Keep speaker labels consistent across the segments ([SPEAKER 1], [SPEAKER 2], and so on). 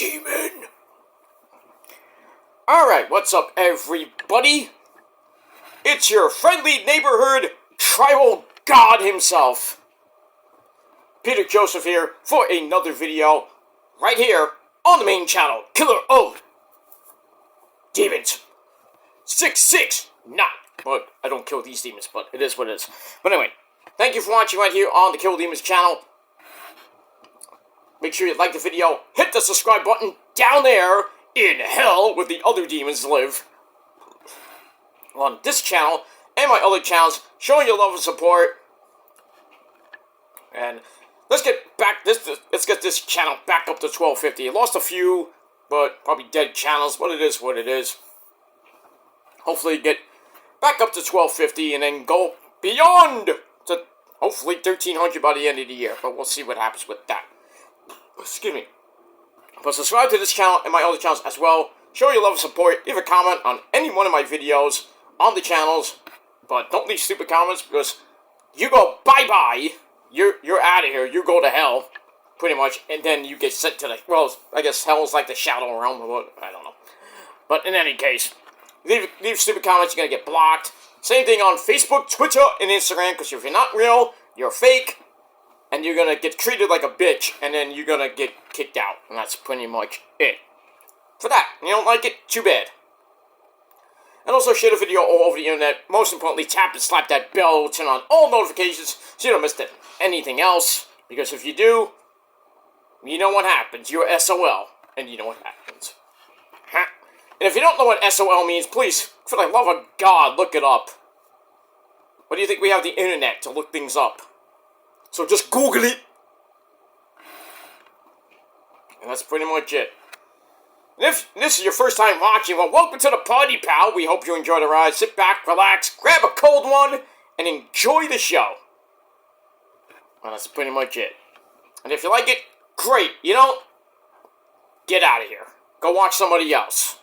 [SPEAKER 1] demon. Alright, what's up, everybody? It's your friendly neighborhood tribal god himself, Peter Joseph here for another video right here on the main channel, Killer of Demons 669. But I don't kill these demons, but it is what it is. But anyway, thank you for watching right here on the Kill Demons channel. Make sure you like the video, hit the subscribe button down there in hell where the other demons live. On this channel and my other channels, showing your love and support. And let's get this channel back up to 1250. I lost a few, but probably dead channels, but it is what it is. Hopefully get back up to 1250 and then go beyond to hopefully 1300 by the end of the year. But we'll see what happens with that. Excuse me. But subscribe to this channel and my other channels as well. Show your love and support. Leave a comment on any one of my videos on the channels. But don't leave stupid comments because you go bye-bye. You're out of here. You go to hell. Pretty much. And then you get sent to the... Well, I guess hell is like the shadow realm. I don't know. But in any case, leave stupid comments. You're going to get blocked. Same thing on Facebook, Twitter, and Instagram. Because if you're not real, you're fake. And you're going to get treated like a bitch, and then you're going to get kicked out. And that's pretty much it. For that, you don't like it, too bad. And also share the video all over the internet. Most importantly, tap and slap that bell, turn on all notifications, so you don't miss anything else. Because if you do, you know what happens. You're SOL, and you know what happens. Huh? And if you don't know what SOL means, please, for the love of God, look it up. What do you think we have the internet to look things up? So just Google it. And that's pretty much it. And if this is your first time watching, well, welcome to the party, pal. We hope you enjoy the ride. Sit back, relax, grab a cold one, and enjoy the show. Well, that's pretty much it. And if you like it, great. You don't, get out of here. Go watch somebody else.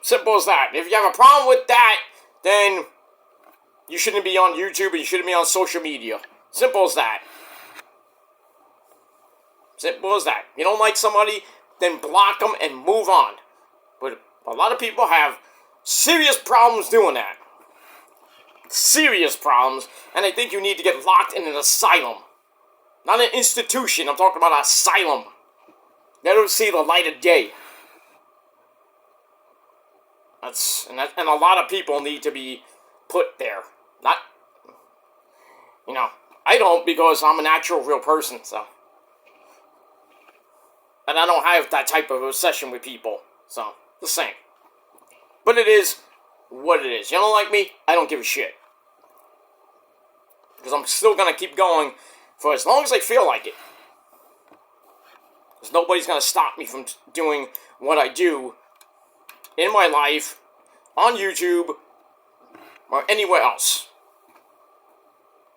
[SPEAKER 1] Simple as that. If you have a problem with that, then you shouldn't be on YouTube and you shouldn't be on social media. Simple as that. Simple as that. You don't like somebody, then block them and move on. But a lot of people have serious problems doing that. Serious problems. And I think you need to get locked in an asylum. Not an institution. I'm talking about an asylum. They don't see the light of day. And a lot of people need to be put there. Not, you know, I don't because I'm a natural real person, so. And I don't have that type of obsession with people, so, the same. But it is what it is. You don't like me? I don't give a shit. Because I'm still going to keep going for as long as I feel like it. Because nobody's going to stop me from doing what I do in my life, on YouTube, or anywhere else.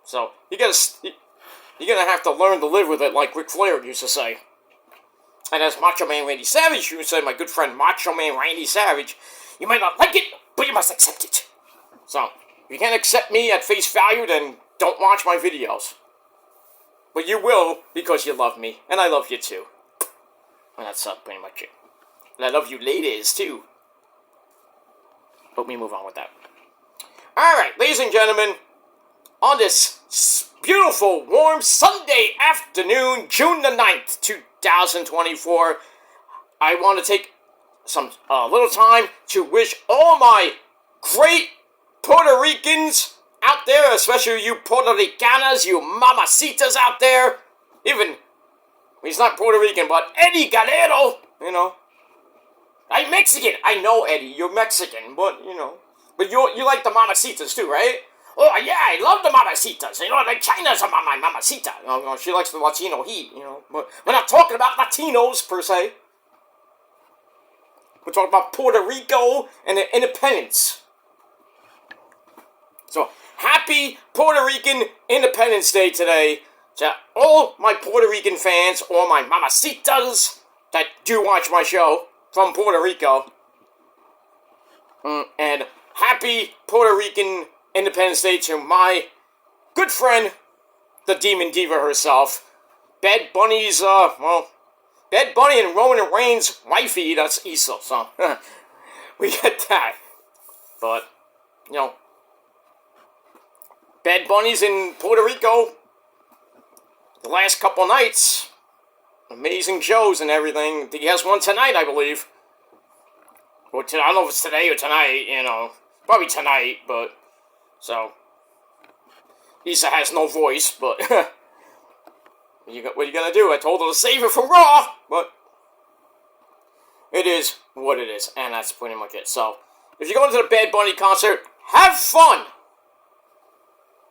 [SPEAKER 1] So, you're gonna have to learn to live with it, like Ric Flair used to say. And as Macho Man Randy Savage used to say, my good friend Macho Man Randy Savage, you might not like it, but you must accept it. So, if you can't accept me at face value, then don't watch my videos. But you will, because you love me, and I love you too. And that's pretty much it. And I love you ladies too. But we move on with that. Alright, ladies and gentlemen, on this beautiful, warm Sunday afternoon, June the 9th, 2024, I want to take some little time to wish all my great Puerto Ricans out there, especially you Puerto Ricanas, you mamacitas out there, even, he's not Puerto Rican, but Eddie Guerrero, you know. I'm Mexican. I know, Eddie, you're Mexican, but, you know. But you like the mamacitas too, right? Oh, yeah, I love the mamacitas. You know, like China's my mamacita. You know, she likes the Latino heat, you know. But we're not talking about Latinos, per se. We're talking about Puerto Rico and their independence. So, happy Puerto Rican Independence Day today to all my Puerto Rican fans, all my mamacitas that do watch my show from Puerto Rico. And happy Puerto Rican Independence Day to my good friend, the Demon Diva herself, Bad Bunny's Bad Bunny and Roman Reigns' wifey, that's Issa, so we get that. But, you know, Bad Bunny's in Puerto Rico the last couple nights. Amazing shows and everything. He has one tonight, I believe. Or I don't know if it's today or tonight, you know. Probably tonight, but... So... Issa has no voice, but... what are you gonna do? I told her to save it for Raw, but... It is what it is, and that's pretty much it. So, if you're going to the Bad Bunny concert, have fun!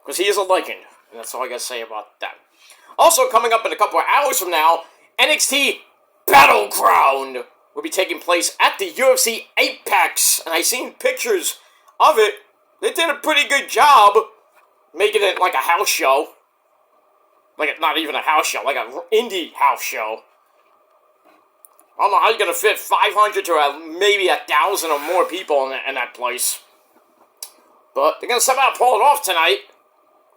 [SPEAKER 1] Because he is a legend, and that's all I gotta say about that. Also, coming up in a couple of hours from now, NXT Battleground will be taking place at the UFC Apex, and I seen pictures of it. They did a pretty good job making it like a house show. Like, not even a house show, like an indie house show. I don't know how you're going to fit 500 to maybe 1,000 or more people in that place. But they're going to somehow pull it off tonight.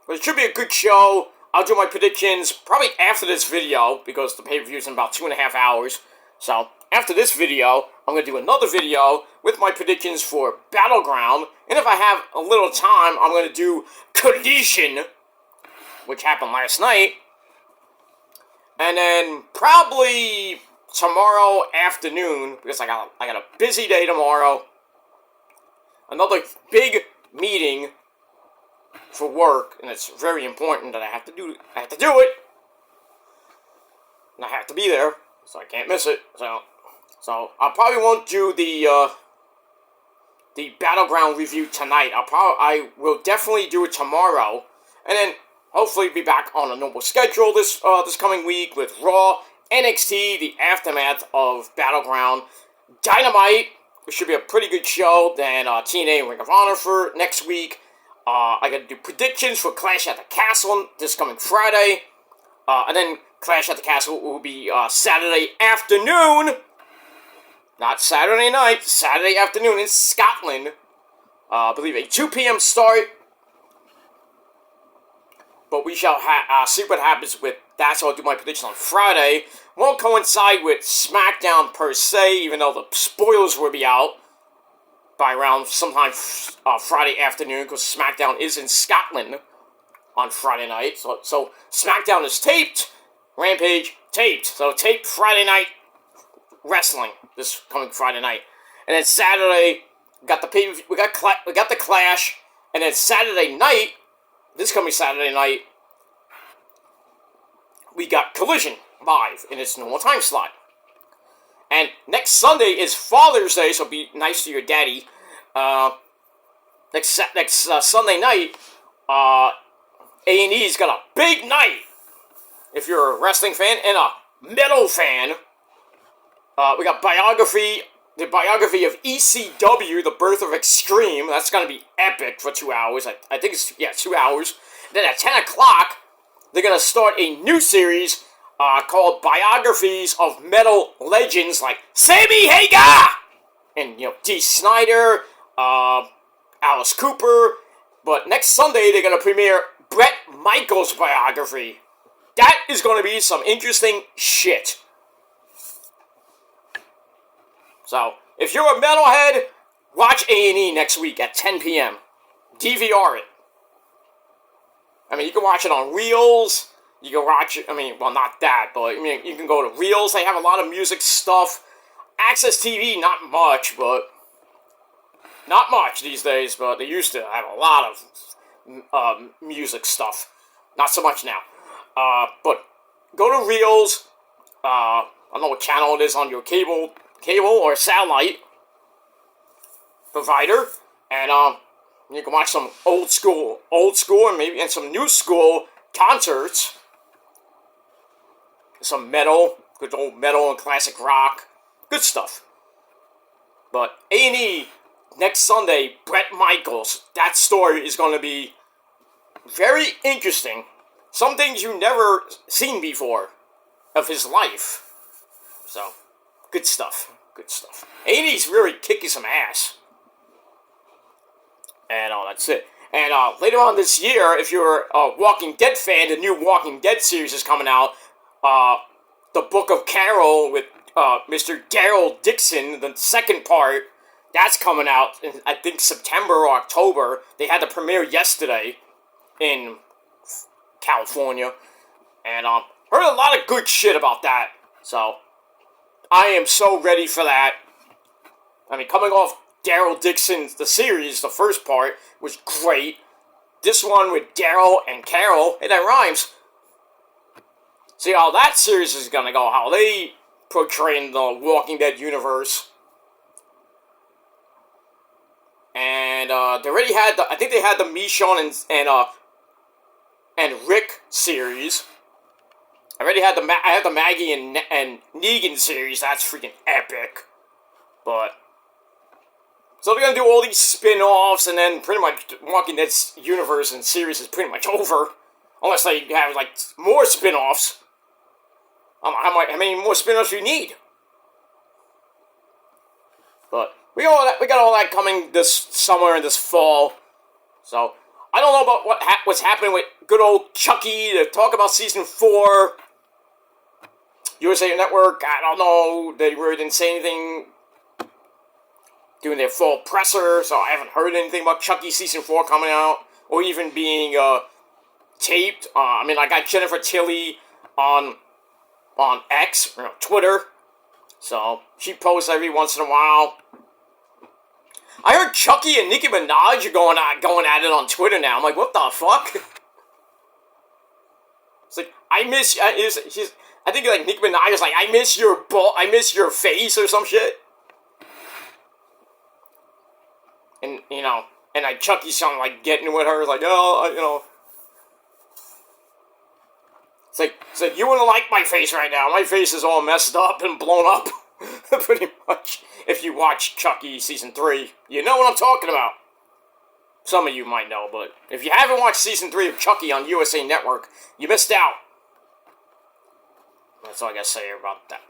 [SPEAKER 1] But it should be a good show. I'll do my predictions probably after this video, because the pay-per-view is in about 2.5 hours. So, after this video, I'm going to do another video with my predictions for Battleground. And if I have a little time, I'm going to do Collision, which happened last night. And then probably tomorrow afternoon, because I got a busy day tomorrow, another big meeting for work, and it's very important that I have to do it, and I have to be there, so I can't miss it. So I probably won't do the Battleground review tonight. I will definitely do it tomorrow, and then hopefully be back on a normal schedule this coming week with Raw, NXT, the aftermath of Battleground, Dynamite, which should be a pretty good show, then TNA and Ring of Honor for next week. I gotta do predictions for Clash at the Castle this coming Friday, and then Clash at the Castle will be Saturday afternoon, not Saturday night, Saturday afternoon in Scotland. I believe a 2 p.m. start. But we shall see what happens with that, so I'll do my prediction on Friday. Won't coincide with SmackDown per se, even though the spoilers will be out by around sometime Friday afternoon, because SmackDown is in Scotland on Friday night. So SmackDown is taped, Rampage taped. So taped Friday night wrestling this coming Friday night. And then Saturday, we got the Clash, and then Saturday night, this coming Saturday night, we got Collision live in its normal time slot. And next Sunday is Father's Day, so be nice to your daddy. Next Sunday night, A&E's got a big night. If you're a wrestling fan and a metal fan, we got the biography of ECW, The Birth of Extreme. That's going to be epic for 2 hours. I think it's, 2 hours. Then at 10 o'clock, they're going to start a new series called Biographies of Metal Legends like Sammy Hagar! And, Dee Snider, Alice Cooper. But next Sunday, they're going to premiere Bret Michaels' biography. That is going to be some interesting shit. So, if you're a metalhead, watch A&E next week at 10 p.m. DVR it. I mean, you can watch it on Reels. You can watch it, not that, but, you can go to Reels. They have a lot of music stuff. Access TV, not much these days, but they used to have a lot of music stuff. Not so much now. But go to Reels. I don't know what channel it is on your cable or satellite provider, and you can watch some old school, and some new school concerts. Some metal, good old metal and classic rock, good stuff. But A&E next Sunday, Bret Michaels. That story is going to be very interesting. Some things you've never seen before of his life. So, good stuff. Good stuff. A&E's really kicking some ass. And that's it. And later on this year, if you're a Walking Dead fan, the new Walking Dead series is coming out. the Book of Carol with Mr. Daryl Dixon, the second part. That's coming out in, I think, September or October. They had the premiere yesterday in California. And heard a lot of good shit about that. So, I am so ready for that. I mean, coming off Daryl Dixon's, the series, the first part, was great. This one with Daryl and Carol, hey, that rhymes. See how that series is gonna go, how they portray in the Walking Dead universe. And they already had I think they had the Michonne and Rick series. I already had I had the Maggie and Negan series. That's freaking epic. But so they're gonna do all these spin-offs, and then pretty much Walking Dead's universe and series is pretty much over, unless they have like more spin-offs. How many more spin-offs do you need? But we got all that coming this summer and this fall. So I don't know about what's happening with good old Chucky to talk about season 4. USA Network, I don't know. They really didn't say anything doing their fall presser, so I haven't heard anything about Chucky season 4 coming out or even being taped. I mean, I got Jennifer Tilly on X, Twitter. So she posts every once in a while. I heard Chucky and Nicki Minaj are going at it on Twitter now. I'm like, what the fuck? It's like, I think like Nicki Minaj is like, I miss your face or some shit. And and like Chucky's something like getting with her, like, oh, It's like you wouldn't like my face right now. My face is all messed up and blown up. Pretty much. If you watch Chucky season 3, you know what I'm talking about. Some of you might know, but if you haven't watched season 3 of Chucky on USA Network, you missed out. That's all I gotta say about that.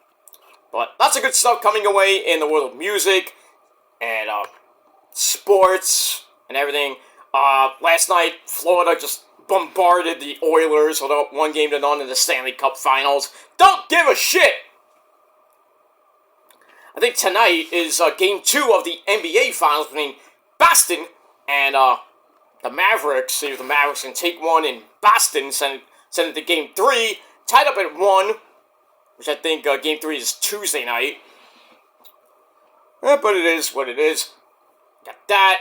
[SPEAKER 1] But lots of good stuff coming away in the world of music and sports and everything. Last night, Florida just bombarded the Oilers with 1-0 in the Stanley Cup Finals. Don't give a shit! I think tonight is Game 2 of the NBA Finals between Boston and the Mavericks. See if the Mavericks can take one in Boston, send it to Game 3, tied up at 1, which I think Game 3 is Tuesday night. But it is what it is. Got that.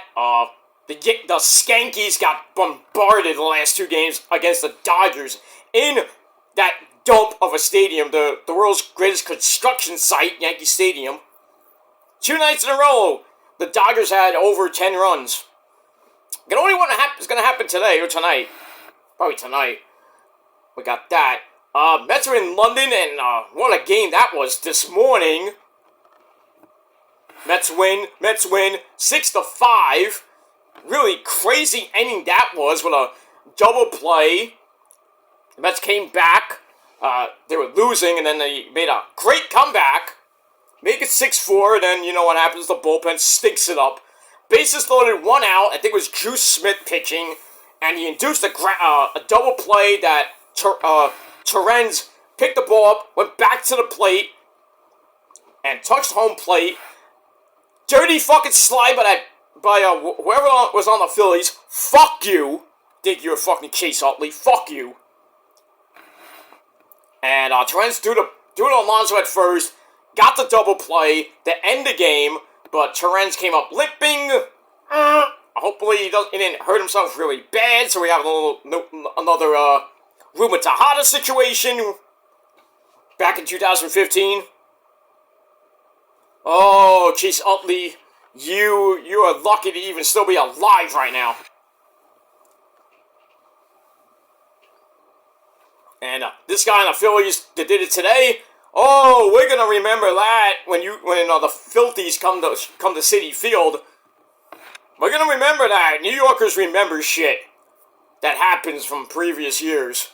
[SPEAKER 1] The Skankies got bombarded the last 2 games against the Dodgers in that dump of a stadium, the world's greatest construction site, Yankee Stadium. 2 nights in a row, the Dodgers had over 10 runs. The only one is going to happen today or tonight. Probably tonight. We got that. Mets are in London, and what a game that was this morning. Mets win 6-5. Really crazy inning that was with a double play. The Mets came back. They were losing, and then they made a great comeback. Make it 6-4, and then you know what happens. The bullpen stinks it up. Bases loaded, 1 out. I think it was Drew Smith pitching, and he induced a double play that Torrens picked the ball up, went back to the plate, and touched home plate. Dirty fucking slide by whoever was on the Phillies. Fuck you. Think you're fucking Chase Utley. Fuck you. And Torrens threw it Alonso at first, got the double play to end the game, but Torrens came up limping. Hopefully he didn't hurt himself really bad, so we have another Ruma Tejada situation back in 2015. Oh, Chase Utley, you are lucky to even still be alive right now. And this guy in the Phillies that did it today, oh, we're gonna remember that when the Filthies come to Citi Field. We're gonna remember that. New Yorkers remember shit that happens from previous years.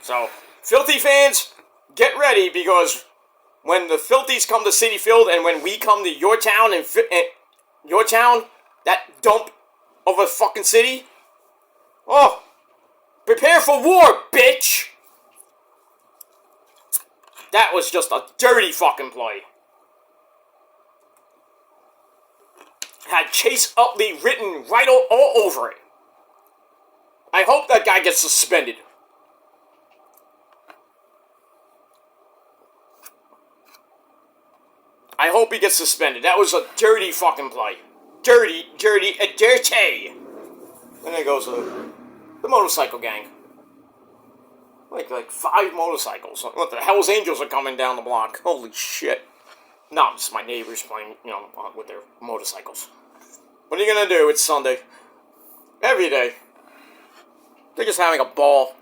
[SPEAKER 1] So, Filthy fans, get ready, because when the Filthies come to Citi Field and when we come to your town and your town, that dump of a fucking city, oh, prepare for war, bitch! That was just a dirty fucking play. Had Chase Utley written right all over it. I hope that guy gets suspended. I hope he gets suspended. That was a dirty fucking play. Dirty. And then goes the motorcycle gang. Like 5 motorcycles. What the Hell's Angels are coming down the block. Holy shit. No, it's my neighbors playing, with their motorcycles. What are you gonna do? It's Sunday. Every day. They're just having a ball.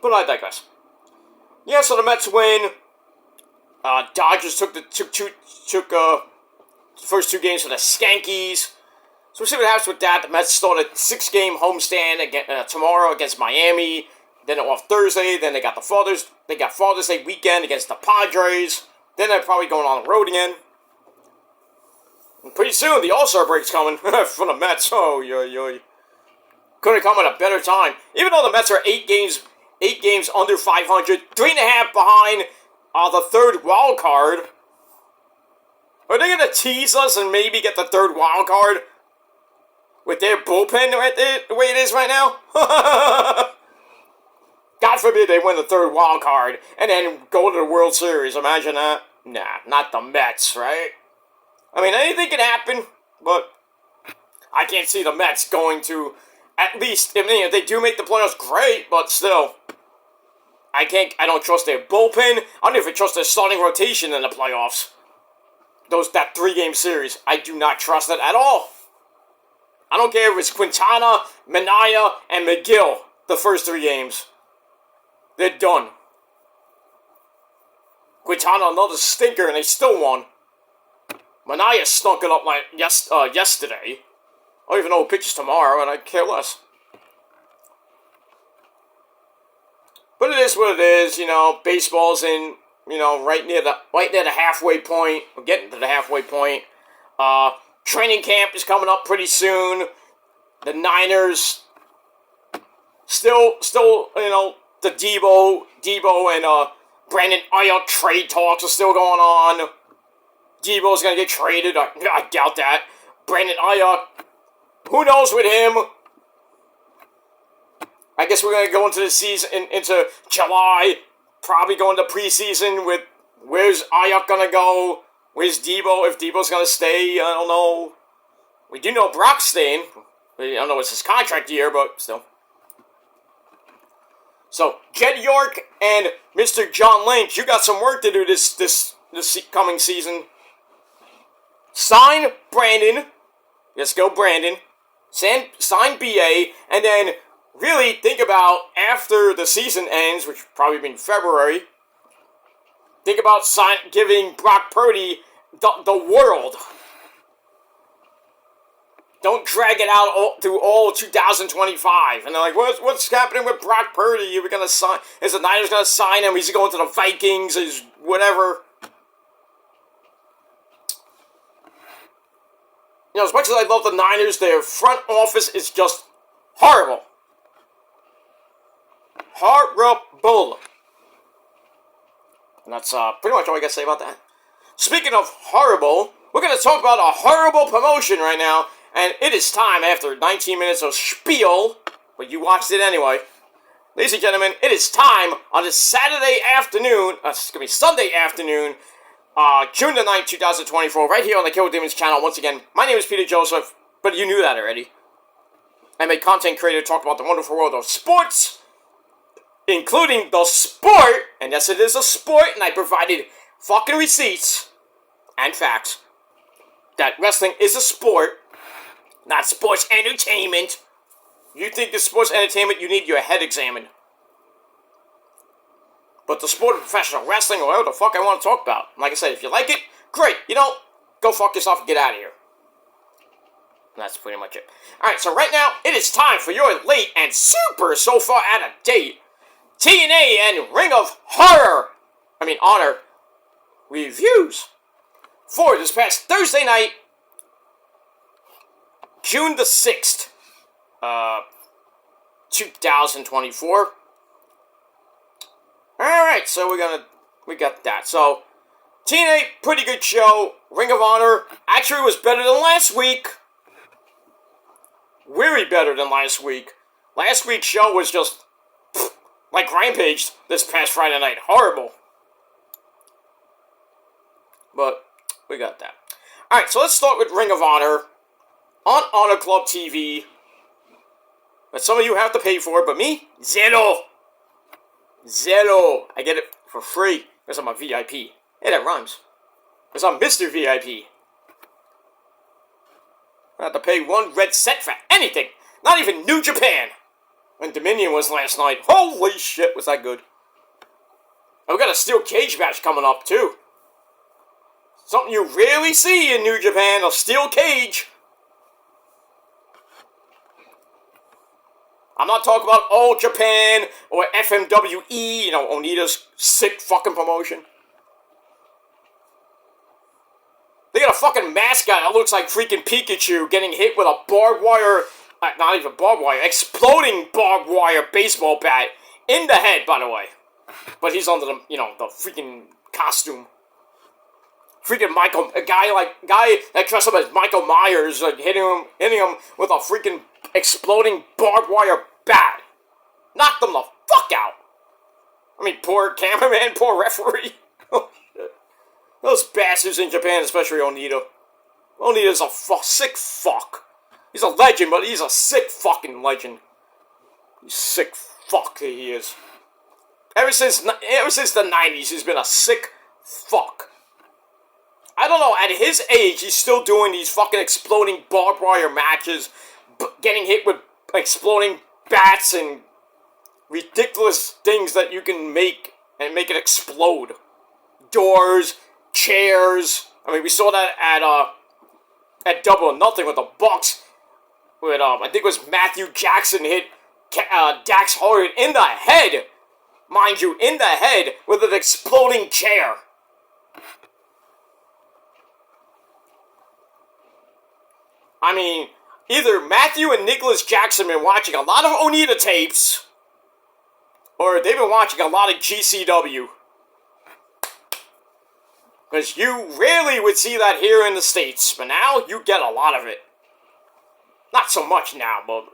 [SPEAKER 1] But I digress. Yeah, so the Mets win. Dodgers took the first 2 games for the Skankies. So we'll see what happens with that. The Mets start a 6-game homestand tomorrow against Miami. Then off Thursday. Then they got Father's Day weekend against the Padres. Then they're probably going on the road again. And pretty soon the All-Star break's coming for the Mets. Oh, yo. Couldn't come at a better time. Even though the Mets are 8 games under 500, 3.5 behind the 3rd wild card. Are they gonna tease us and maybe get the 3rd wild card with their bullpen right there, the way it is right now? God forbid they win the 3rd wild card and then go to the World Series. Imagine that. Nah, not the Mets, right? I mean, anything can happen, but I can't see the Mets going to, at least, if they do make the playoffs, great, but still, I don't trust their bullpen. I don't even trust their starting rotation in the playoffs. That 3-game series, I do not trust it at all. I don't care if it's Quintana, Minaya, and McGill, the first 3 games. They're done. Quintana, another stinker, and they still won. Minaya stunk it up like yesterday. I don't even know who pitches tomorrow, and I care less. But it is what it is, baseball's in, right near the halfway point. We're getting to the halfway point. Training camp is coming up pretty soon. The Niners still, the Debo and Brandon Ayuk trade talks are still going on. Debo's gonna get traded. I doubt that. Brandon Ayuk, who knows with him? I guess we're gonna go into the season, into July. Probably go into preseason with where's Ayuk gonna go? Where's Debo? If Debo's gonna stay, I don't know. We do know Brock's staying. I don't know it's his contract year, but still. So, Jed York and Mr. John Lynch, you got some work to do this coming season. Sign Brandon. Let's go, Brandon. Sign BA, and then really think about after the season ends, which will probably be in February. Think about giving Brock Purdy the world. Don't drag it out through all 2025. And they're like, what's happening with Brock Purdy? Are we gonna sign? Is the Niners gonna sign him? Is he going to the Vikings? Is whatever? As much as I love the Niners, their front office is just horrible. Horrible. And that's pretty much all I got to say about that. Speaking of horrible, we're going to talk about a horrible promotion right now. And it is time, after 19 minutes of spiel, but you watched it anyway. Ladies and gentlemen, it is time on this Saturday afternoon, it's going to be Sunday afternoon, June the 9th, 2024, right here on the Kill Demons channel. Once again, my name is Peter Joseph, but you knew that already. I'm a content creator talking about the wonderful world of sports, including the sport, and yes, it is a sport, and I provided fucking receipts and facts that wrestling is a sport, not sports entertainment. You think it's sports entertainment, you need your head examined. But the sport of professional wrestling, or whatever the fuck I want to talk about. Like I said, if you like it, great. You don't, go fuck yourself and get out of here. And that's pretty much it. Alright, so right now, it is time for your late and super so far out of date TNA and Ring of Honor reviews for this past Thursday night, June the 6th, 2024. Alright, so we're gonna we got that. So, TNA, pretty good show. Ring of Honor actually was better than last week. Very better than last week. Last week's show was just like Rampage this past Friday night. Horrible. But we got that. Alright, so let's start with Ring of Honor on Honor Club TV. But some of you have to pay for it, but me, zero. Zero. I get it for free because I'm a VIP. Hey, that rhymes. Because I'm Mr. VIP. I have to pay one red cent for anything. Not even New Japan. When Dominion was last night. Holy shit, was that good. And we got a steel cage match coming up, too. Something you rarely see in New Japan, a steel cage. I'm not talking about All Japan or FMWE, Onita's sick fucking promotion. They got a fucking mascot that looks like freaking Pikachu getting hit with a barbed wire, not even barbed wire, exploding barbed wire baseball bat in the head, by the way. But he's under the, the freaking costume. Freaking a guy that dressed up as Michael Myers, like hitting him with a freaking exploding barbed wire bat. Knocked them the fuck out. I mean, poor cameraman, poor referee. Oh, shit. Those bastards in Japan, especially Onita. Onita's a sick fuck. He's a legend, but he's a sick fucking legend. He's sick fuck he is. Ever since the 90s, he's been a sick fuck. I don't know, at his age, he's still doing these fucking exploding barbed wire matches, getting hit with exploding bats and ridiculous things that you can make and make it explode. Doors, chairs. I mean, we saw that at Double or Nothing with the Bucks. With, I think it was Matthew Jackson hit Dax Harwood in the head. Mind you, in the head with an exploding chair. I mean, either Matthew and Nicholas Jackson have been watching a lot of Onita tapes, or they've been watching a lot of GCW. Because you rarely would see that here in the States, but now you get a lot of it. Not so much now, but,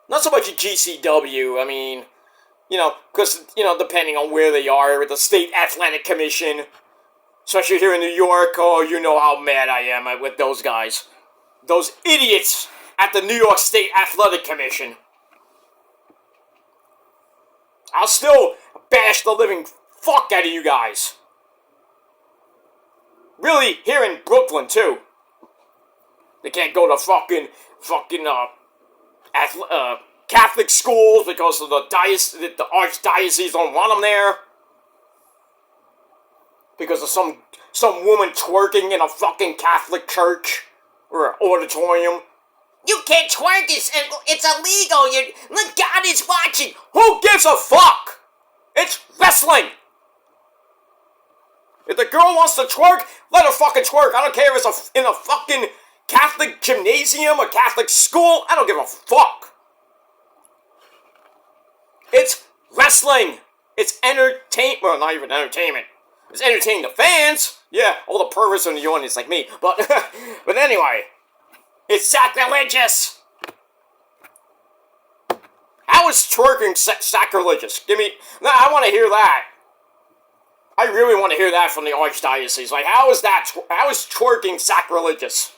[SPEAKER 1] not so much at GCW, I mean, because, depending on where they are with the State Athletic Commission, especially here in New York, oh, you know how mad I am with those guys. Those idiots at the New York State Athletic Commission. I'll still bash the living fuck out of you guys. Really, here in Brooklyn, too. They can't go to fucking Catholic schools because of the archdiocese don't want them there. Because of some woman twerking in a fucking Catholic church or auditorium. You can't twerk, it's illegal, look, God is watching. Who gives a fuck? It's wrestling. If the girl wants to twerk, let her fucking twerk. I don't care if it's in a fucking Catholic gymnasium or Catholic school. I don't give a fuck. It's wrestling. It's entertainment. Well, not even entertainment. It's entertaining the fans. Yeah, all the perverts in the audience like me. But but anyway, it's sacrilegious. How is twerking sacrilegious? I want to hear that. I really want to hear that from the archdiocese. Like, how is twerking sacrilegious?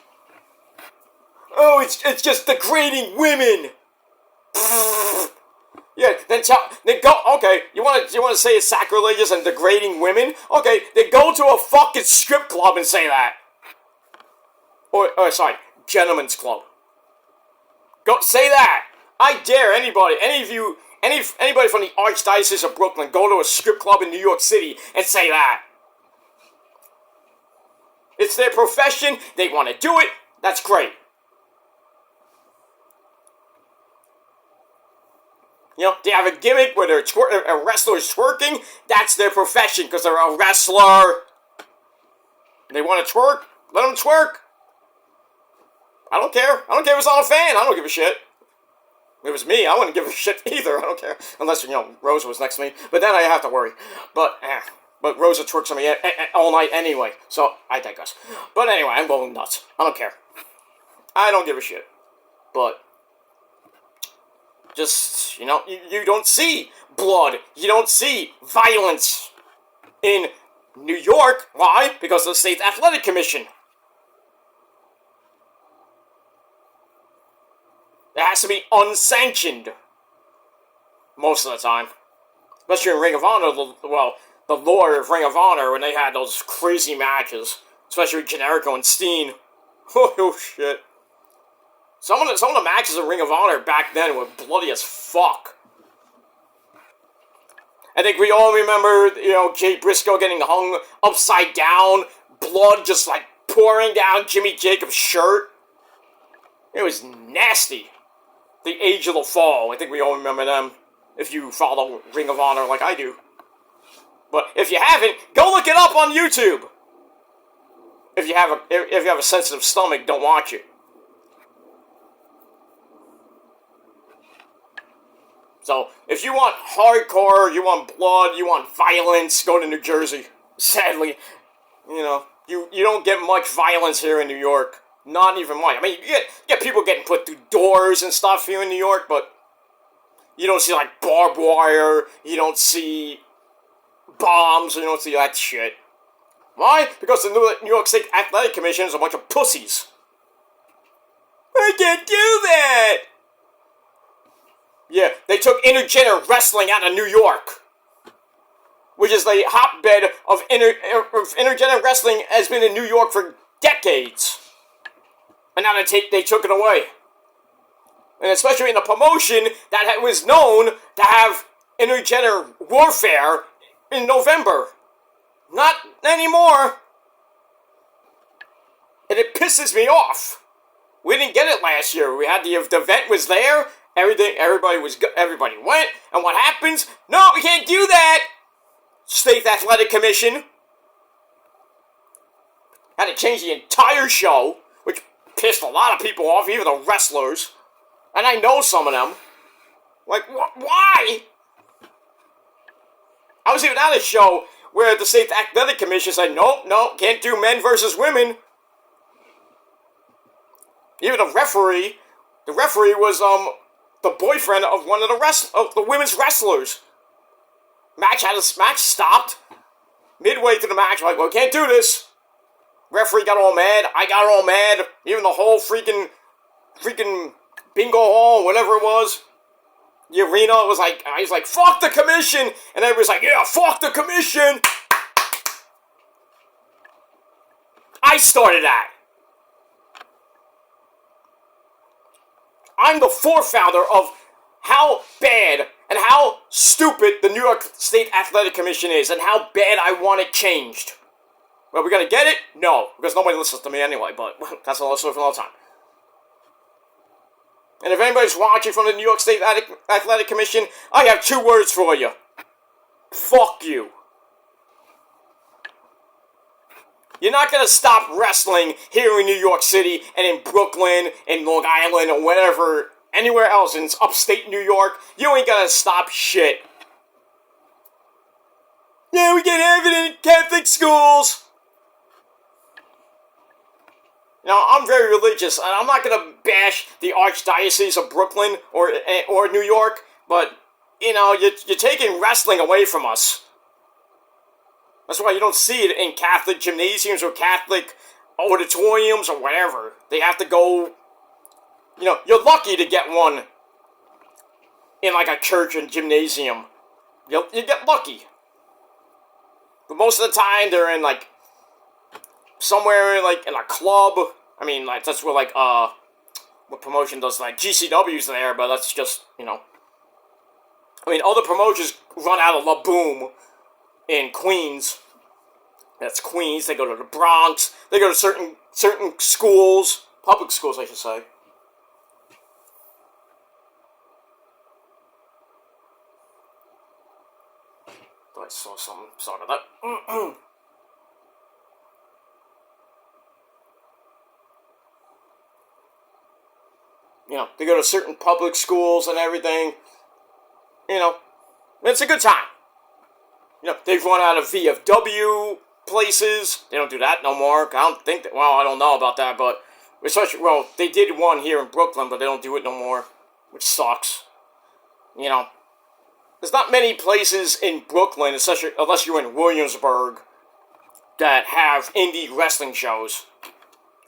[SPEAKER 1] Oh, it's just degrading women. Yeah, then go. Okay, you want to say it's sacrilegious and degrading women? Okay, then go to a fucking strip club and say that. Or sorry, gentlemen's club. Go say that. I dare anybody, anybody from the Archdiocese of Brooklyn, go to a strip club in New York City and say that. It's their profession. They want to do it. That's great. They have a gimmick where a wrestler's twerking. That's their profession because they're a wrestler. They want to twerk. Let them twerk. I don't care. I don't care if it's on a fan. I don't give a shit. If it was me, I wouldn't give a shit either. I don't care. Unless, Rosa was next to me. But then I have to worry. But Rosa twerks on me all night anyway. So, I digress. But anyway, I'm going nuts. I don't care. I don't give a shit. But, just, you don't see blood. You don't see violence in New York. Why? Because of the State Athletic Commission. It has to be unsanctioned. Most of the time. Especially in Ring of Honor, the lore of Ring of Honor, when they had those crazy matches. Especially with Generico and Steen. Oh, shit. Some of the matches in Ring of Honor back then were bloody as fuck. I think we all remember, Jay Briscoe getting hung upside down, blood just, pouring down Jimmy Jacobs' shirt. It was nasty. The Age of the Fall, I think we all remember them, if you follow Ring of Honor like I do. But if you haven't, go look it up on YouTube. If you have a sensitive stomach, don't watch it. So, if you want hardcore, you want blood, you want violence, go to New Jersey. Sadly, you don't get much violence here in New York. Not even much. I mean, you get people getting put through doors and stuff here in New York, but you don't see, barbed wire, you don't see bombs, you don't see that shit. Why? Because the New York State Athletic Commission is a bunch of pussies. I can't do that! Yeah, they took intergender wrestling out of New York, which is the hotbed of intergender wrestling has been in New York for decades. And now they took it away. And especially in a promotion that was known to have intergender warfare in November. Not anymore. And it pisses me off. We didn't get it last year. We had the event was there. Everybody went. And what happens? No, we can't do that. State Athletic Commission had to change the entire show, which pissed a lot of people off, even the wrestlers. And I know some of them. Why? I was even at a show where the State Athletic Commission said, no, can't do men versus women. Even the referee was, the boyfriend of one of the women's wrestlers. Match stopped. Midway through the match, I'm like, well, we can't do this. Referee got all mad. I got all mad. Even the whole freaking bingo hall, whatever it was. The arena was I was like, fuck the commission! And everybody's like, yeah, fuck the commission! I started that. I'm the forefounder of how bad and how stupid the New York State Athletic Commission is and how bad I want it changed. Well, we gonna get it? No, because nobody listens to me anyway, but that's another story for another time. And if anybody's watching from the New York State Athletic Commission, I have 2 words for you. Fuck you. You're not gonna stop wrestling here in New York City and in Brooklyn, in Long Island, or whatever, anywhere else in upstate New York. You ain't gonna stop shit. Yeah, we can have it in Catholic schools. Now, I'm very religious, and I'm not gonna bash the Archdiocese of Brooklyn or New York, but, you're taking wrestling away from us. That's why you don't see it in Catholic gymnasiums or Catholic auditoriums or whatever. They have to go, you're lucky to get one in a church and gymnasium. You get lucky. But most of the time they're in somewhere in a club. I mean, that's where what promotion does GCW's there, but that's just, I mean, other promotions run out of La Boom in Queens. That's Queens. They go to the Bronx. They go to certain schools, public schools, I should say. I saw something. Sorry about that. they go to certain public schools and everything. It's a good time. They've run out of VFW places. They don't do that no more. I don't think that, I don't know about that, but they did one here in Brooklyn, but they don't do it no more, which sucks. There's not many places in Brooklyn, unless you're in Williamsburg, that have indie wrestling shows.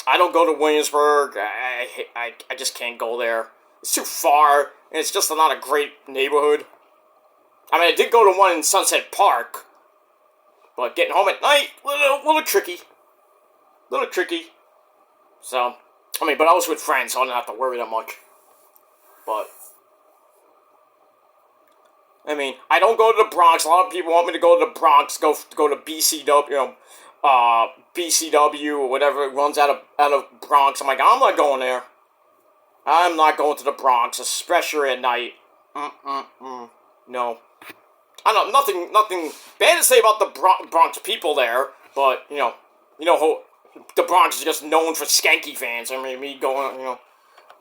[SPEAKER 1] I don't go to Williamsburg. I just can't go there. It's too far, and it's just not a great neighborhood. I mean, I did go to one in Sunset Park, but getting home at night, little tricky. Little tricky. So, but I was with friends, so I didn't have to worry that much. But, I don't go to the Bronx. A lot of people want me to go to the Bronx, go to BCW, BCW or whatever it runs out of Bronx. I'm like, I'm not going there. I'm not going to the Bronx, especially at night. No. I don't know, nothing bad to say about the Bronx people there, but, the Bronx is just known for skanky fans. Me going,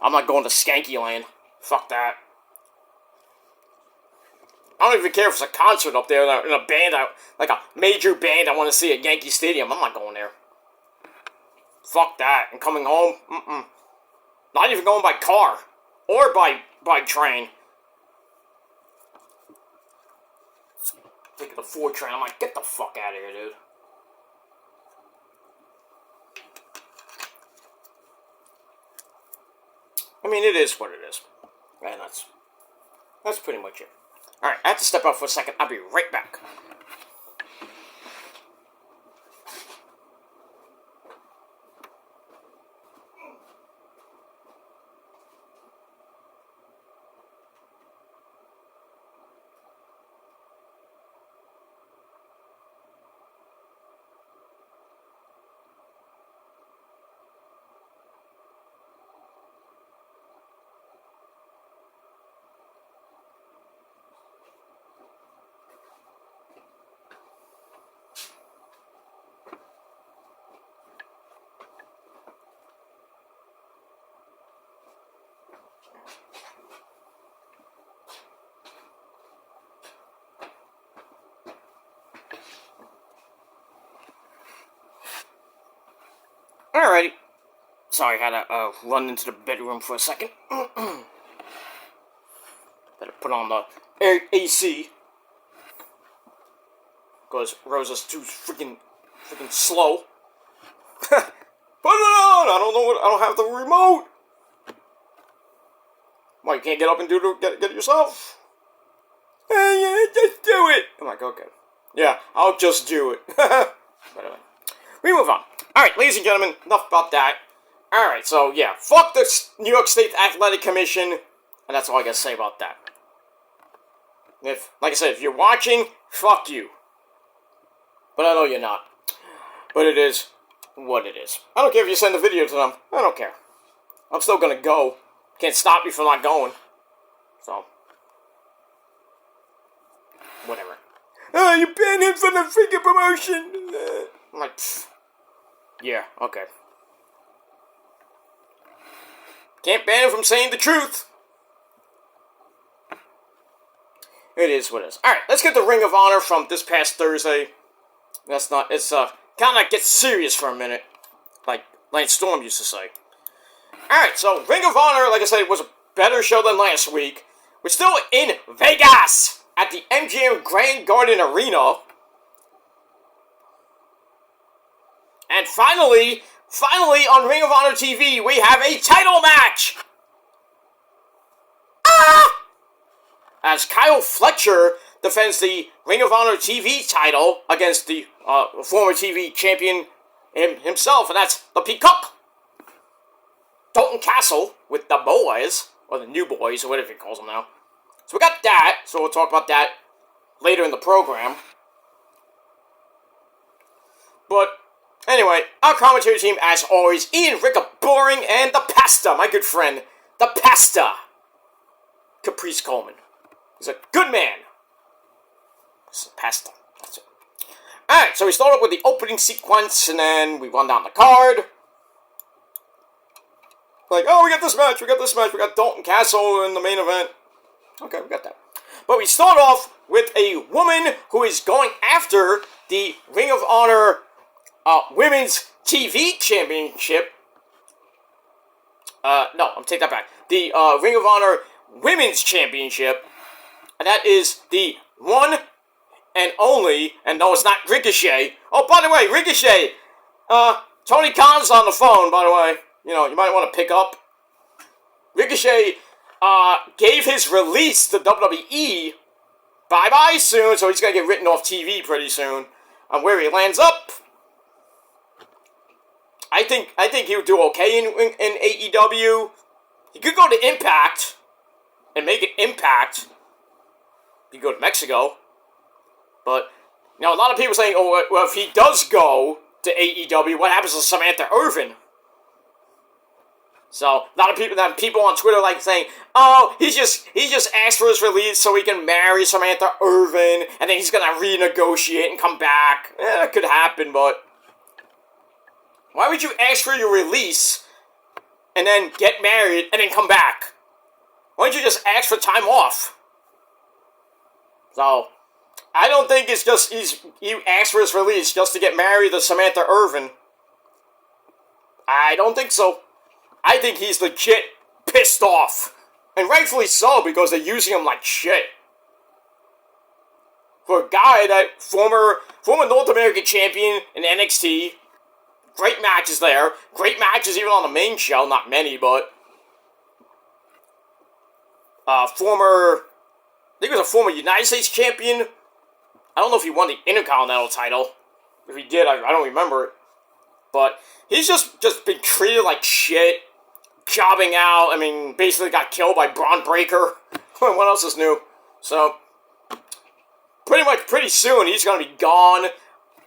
[SPEAKER 1] I'm not going to Skanky Land. Fuck that. I don't even care if it's a concert up there in a band, like a major band I want to see at Yankee Stadium. I'm not going there. Fuck that. And coming home, not even going by car or by train. Taking the 4 train, I'm like, get the fuck out of here, dude. It is what it is. And that's pretty much it. Alright, I have to step out for a second. I'll be right back. Alrighty. Sorry, I had to run into the bedroom for a second. Better put on the AC. Because Rosa's too freaking slow. Put it on! I don't have the remote! Why, you can't get up and get it yourself? Yeah, just do it! I'm like, okay. Yeah, I'll just do it. But anyway, we move on. Alright, ladies and gentlemen, enough about that. Alright, so yeah, fuck the New York State Athletic Commission, and that's all I gotta say about that. Like I said, if you're watching, fuck you. But I know you're not. But it is what it is. I don't care if you send the video to them. I don't care. I'm still gonna go. Can't stop me from not going. So. Whatever. You banned him from the freaking promotion! I'm like, pfft. Yeah, okay. Can't ban him from saying the truth. It is what it is. Alright, let's get the Ring of Honor from this past Thursday. It's kind of gets serious for a minute. Like Lance Storm used to say. Alright, so Ring of Honor, like I said, was a better show than last week. We're still in Vegas at the MGM Grand Garden Arena. And finally on Ring of Honor TV, we have a title match! As Kyle Fletcher defends the Ring of Honor TV title against the former TV champion himself, and that's the Peacock. Dalton Castle with the boys, or the new boys, or whatever he calls them now. So we got that, so we'll talk about that later in the program. But anyway, our commentary team, as always, Ian, Ricka, Boring, and the Pasta, my good friend, the Pasta, Caprice Coleman. He's a good man. This is Pasta. That's it. Alright, so we start off with the opening sequence, and then we run down the card. Like, oh, we got this match, we got Dalton Castle in the main event. Okay, we got that. But we start off with a woman who is going after the Ring of Honor Women's TV Championship. No, I'm take that back. The Ring of Honor Women's Championship. And that is the one and only, and no, it's not Ricochet. Oh, by the way, Ricochet, Tony Khan's on the phone, by the way. You know, you might want to pick up. Ricochet, gave his release to WWE bye-bye soon, so he's gonna get written off TV pretty soon. On where he lands up, I think he would do okay in AEW. He could go to Impact and make it Impact. He could go to Mexico. But, you know, a lot of people saying, oh, well, if he does go to AEW, what happens to Samantha Irvin? So, a lot of people on Twitter like saying, oh, he just asked for his release so he can marry Samantha Irvin, and then he's gonna renegotiate and come back. That could happen, but why would you ask for your release and then get married and then come back? Why don't you just ask for time off? So, I don't think it's just he asked for his release just to get married to Samantha Irvin. I don't think so. I think he's legit pissed off. And rightfully so, because they're using him like shit. For a guy that former North American champion in NXT, great matches there, great matches even on the main show, not many, but I think he was a former United States champion. I don't know if he won the Intercontinental title. If he did, I don't remember it. But he's just been treated like shit, jobbing out. I mean, basically got killed by Braun Breaker. What else is new? So, pretty soon, he's going to be gone.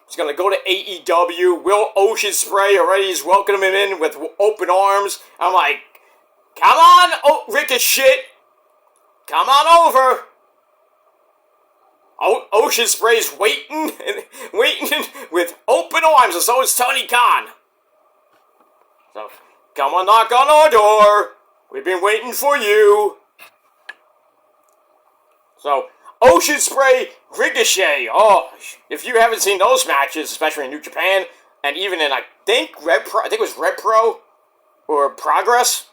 [SPEAKER 1] He's going to go to AEW. Will Oceanspray already is welcoming him in with open arms. I'm like, come on, Ricochet. Come on over. Oceanspray's waiting with open arms, and so is Tony Khan. So, come on, knock on our door. We've been waiting for you. So, Oceanspray, Ricochet. Oh, if you haven't seen those matches, especially in New Japan, and even in, I think it was Red Pro, or Progress.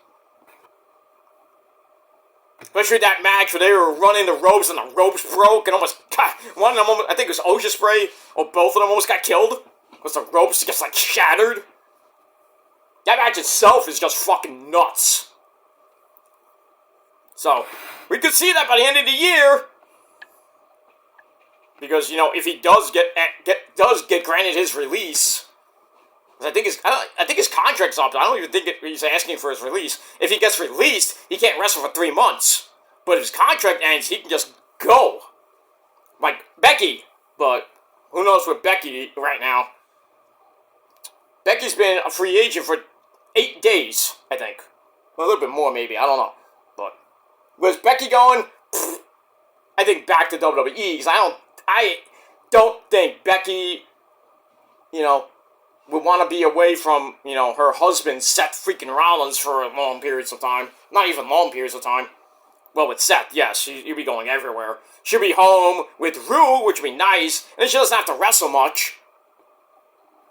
[SPEAKER 1] Especially that match where they were running the ropes and the ropes broke and almost, one of them, I think it was Oceanspray, or both of them almost got killed. Because the ropes just like shattered. That match itself is just fucking nuts. So, we could see that by the end of the year. Because, you know, if he does get granted his release, I think his contract's up. I don't even think he's asking for his release. If he gets released, he can't wrestle for 3 months. But if his contract ends, he can just go. Like Becky. But who knows with Becky right now. Becky's been a free agent for 8 days, I think. A little bit more, maybe. I don't know. But where's Becky going? I think back to WWE. Because I don't think Becky, you know, would want to be away from, you know, her husband, Seth freaking Rollins, for long periods of time. Not even long periods of time. Well, with Seth, yes, she'd be going everywhere. She'll be home with Rue, which would be nice, and she doesn't have to wrestle much.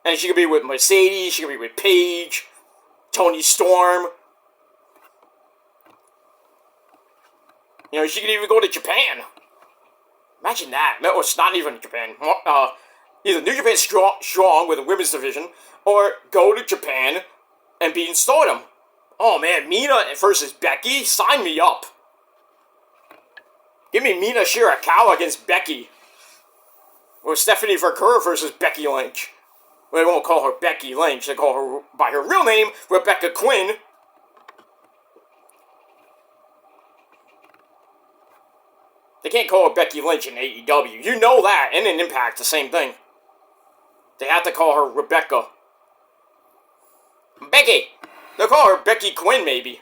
[SPEAKER 1] And she could be with Mercedes, she could be with Paige, Toni Storm. You know, she could even go to Japan. Imagine that. No, it's not even Japan. Either New Japan strong with a women's division, or go to Japan and be in Stardom. Oh man, Mina versus Becky? Sign me up. Give me Mina Shirakawa against Becky. Or Stephanie Vergara versus Becky Lynch. Well, they won't call her Becky Lynch. They call her by her real name, Rebecca Quinn. They can't call her Becky Lynch in AEW. You know that. And in Impact, the same thing. They have to call her Rebecca. Becky! They'll call her Becky Quinn, maybe.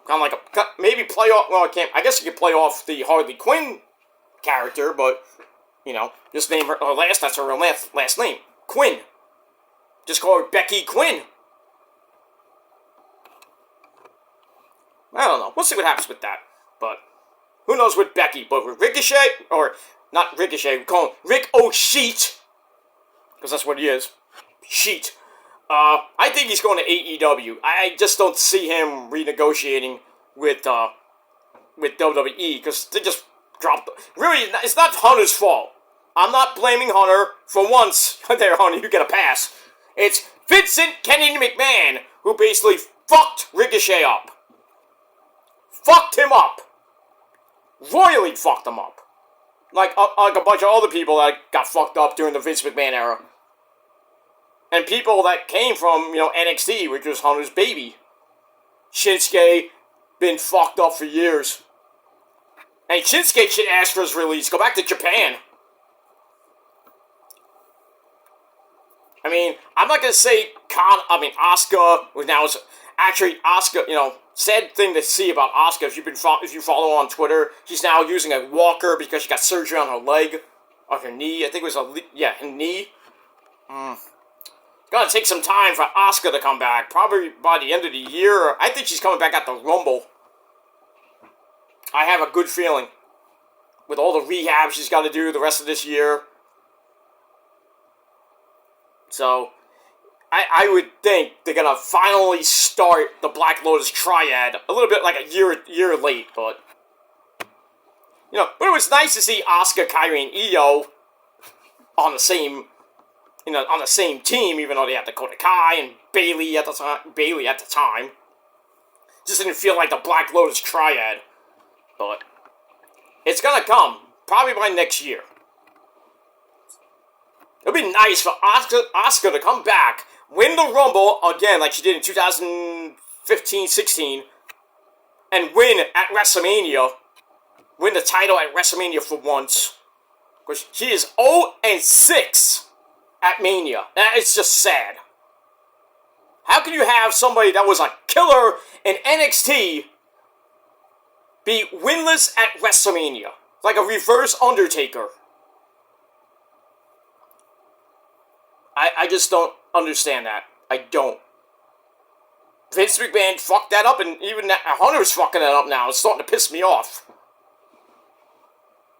[SPEAKER 1] Kind of like maybe play off, well, I guess you could play off the Harley Quinn character, but, you know, just name her, that's her last name. Quinn. Just call her Becky Quinn. I don't know. We'll see what happens with that. But who knows with Becky? But with Ricochet, or not Ricochet, we call him Rick O'Sheet, because that's what he is. Sheet. I think he's going to AEW. I just don't see him renegotiating with WWE, because they just dropped. Really, it's not Hunter's fault. I'm not blaming Hunter for once. There, Hunter, you get a pass. It's Vincent Kennedy McMahon who basically fucked Ricochet up. Fucked him up. Royally fucked him up. Like a bunch of other people that got fucked up during the Vince McMahon era. And people that came from, NXT, which was Hunter's baby. Shinsuke, been fucked up for years. And Shinsuke should ask for his release. Go back to Japan. I mean, I'm not going to say Asuka, now it's actually Asuka, sad thing to see about Asuka, if you follow her on Twitter, she's now using a walker because she got surgery on her leg, on her knee, I think it was her knee. It's going to take some time for Asuka to come back, probably by the end of the year. I think she's coming back at the Rumble. I have a good feeling. With all the rehab she's got to do the rest of this year. So, I would think they're going to finally start the Black Lotus Triad a little bit like a year late, but but it was nice to see Asuka, Kairi, and Io on the same team, even though they had Dakota Kai and Bayley at the time. Just didn't feel like the Black Lotus Triad, but it's going to come probably by next year. It'll be nice for Asuka to come back, win the Rumble again like she did in 2015-16, and win at WrestleMania. Win the title at WrestleMania for once. Because she is 0-6 at Mania. That is just sad. How can you have somebody that was a killer in NXT be winless at WrestleMania? Like a reverse Undertaker. I just don't understand that. I don't. Vince McMahon fucked that up, and even Hunter's fucking that up now. It's starting to piss me off.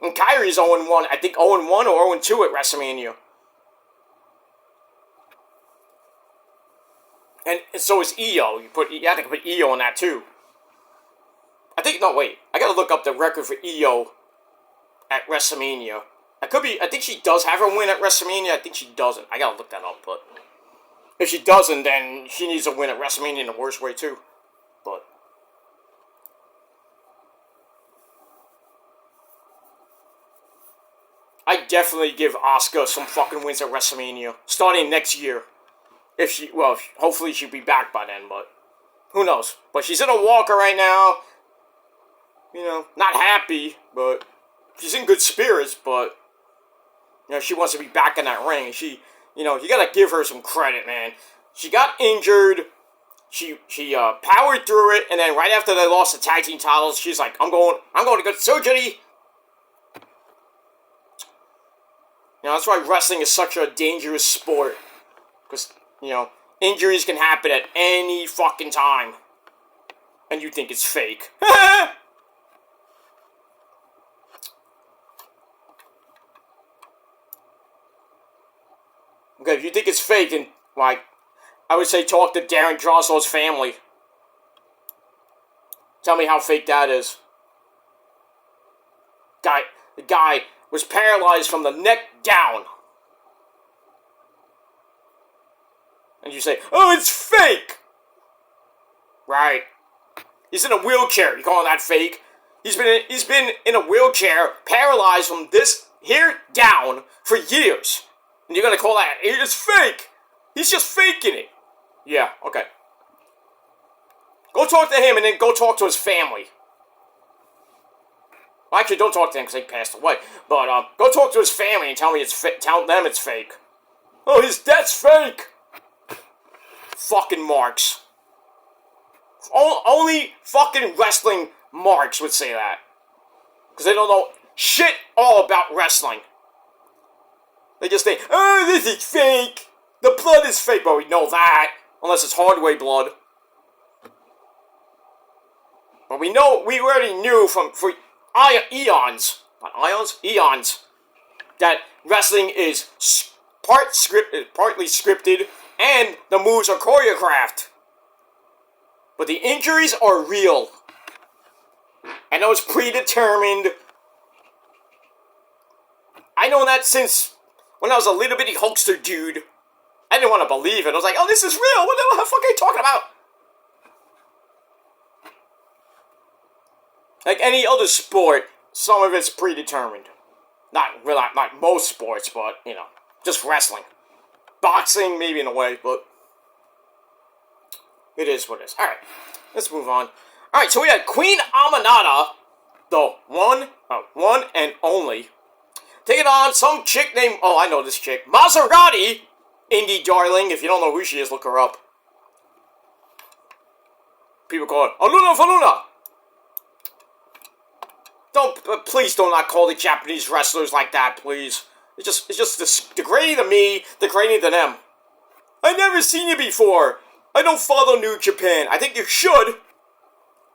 [SPEAKER 1] And Kyrie's 0-1. I think 0-1 or 0-2 at WrestleMania. And so is Io. You have to put Io on that too. I gotta look up the record for Io at WrestleMania. I think she does have her win at WrestleMania. I think she doesn't. I gotta look that up, but if she doesn't, then she needs a win at WrestleMania in the worst way too. But I definitely give Asuka some fucking wins at WrestleMania starting next year. Hopefully she'll be back by then, but who knows? But she's in a walker right now. Not happy, but she's in good spirits, but she wants to be back in that ring. She, you gotta give her some credit, man. She got injured. She powered through it, and then right after they lost the tag team titles, she's like, I'm going to get surgery. That's why wrestling is such a dangerous sport. Because, injuries can happen at any fucking time. And you think it's fake. Okay, if you think it's fake, then, I would say talk to Darren Droslow's family. Tell me how fake that is. The guy was paralyzed from the neck down. And you say, oh, it's fake! Right. He's in a wheelchair. You call that fake? He's been in a wheelchair, paralyzed from this here down for years. And you're going to call that, it's fake. He's just faking it. Yeah, okay. Go talk to him and then go talk to his family. Well, actually, don't talk to him because he passed away. But go talk to his family and tell them it's fake. Oh, his death's fake. Fucking marks. Only fucking wrestling marks would say that. Because they don't know shit all about wrestling. They just think, oh, this is fake. The blood is fake. But we know that. Unless it's hardware blood. But we already knew for eons, not ions, eons, that wrestling is partly scripted, and the moves are choreographed. But the injuries are real. I know it's predetermined. I know that since when I was a little bitty Hulkster dude. I didn't want to believe it. I was like, oh, this is real. What the fuck are you talking about? Like any other sport, some of it's predetermined. Not most sports, but, just wrestling. Boxing, maybe in a way, but it is what it is. Alright, let's move on. Alright, so we had Queen Aminata, the one and only, taking on some chick named, oh, I know this chick, Maserati, indie darling. If you don't know who she is, look her up. People call her Aluna Faluna. Please do not call the Japanese wrestlers like that, please. It's just degrading to me, degrading to them. I've never seen you before. I don't follow New Japan. I think you should.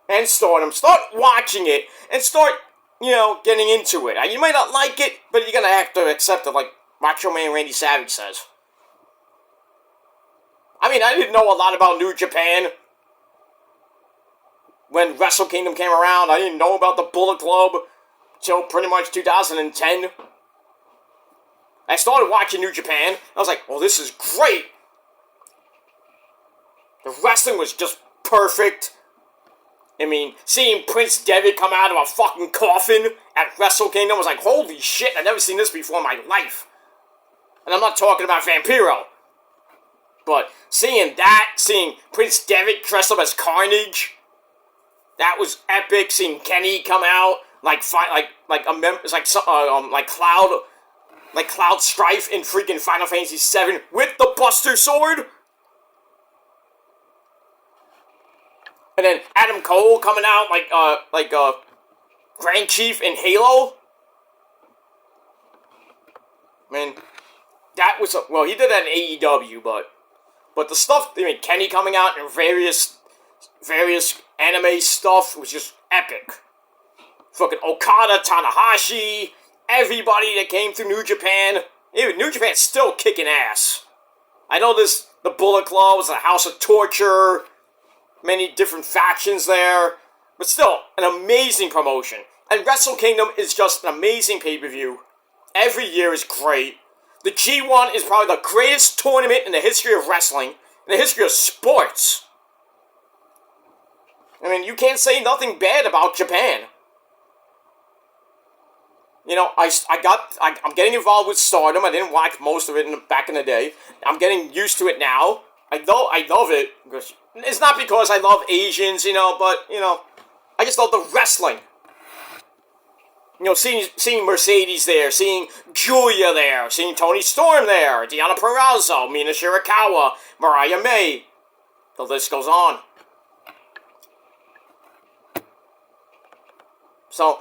[SPEAKER 1] And Stardom. Start watching it and start, getting into it. You might not like it, but you're gonna have to accept it, like Macho Man Randy Savage says. I mean, I didn't know a lot about New Japan when Wrestle Kingdom came around. I didn't know about the Bullet Club till pretty much 2010. I started watching New Japan. I was like, well, this is great. The wrestling was just perfect. I mean, seeing Prince Devitt come out of a fucking coffin at Wrestle Kingdom was like, holy shit, I've never seen this before in my life. And I'm not talking about Vampiro. But seeing Prince Devitt dressed up as Carnage, that was epic. Seeing Kenny come out like Cloud Strife in freaking Final Fantasy VII with the Buster Sword. And then Adam Cole coming out like Grand Chief in Halo. Man, that was he did that in AEW, but the stuff, Kenny coming out in various anime stuff was just epic. Fucking Okada, Tanahashi, everybody that came through New Japan. Even New Japan's still kicking ass. I know the Bullet Club was a House of Torture, many different factions there, but still, an amazing promotion. And Wrestle Kingdom is just an amazing pay-per-view. Every year is great. The G1 is probably the greatest tournament in the history of wrestling, in the history of sports. I mean, you can't say nothing bad about Japan. I'm getting involved with Stardom. I didn't watch most of it back in the day. I'm getting used to it now. I love it. It's not because I love Asians, but, I just love the wrestling. Seeing Mercedes there, seeing Julia there, seeing Toni Storm there, Deonna Purrazzo, Mina Shirakawa, Mariah May. The list goes on. So,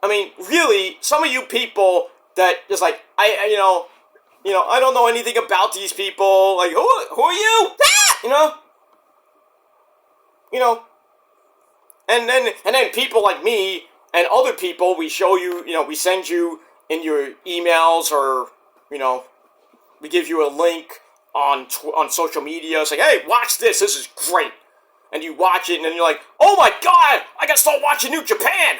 [SPEAKER 1] I mean, really, some of you people that just like, I don't know anything about these people. Like, who are you? Ah! And then people like me and other people, we show you, we send you in your emails, or, we give you a link on social media. It's like, hey, watch this. This is great. And you watch it, and then you're like, oh my god, I gotta start watching New Japan.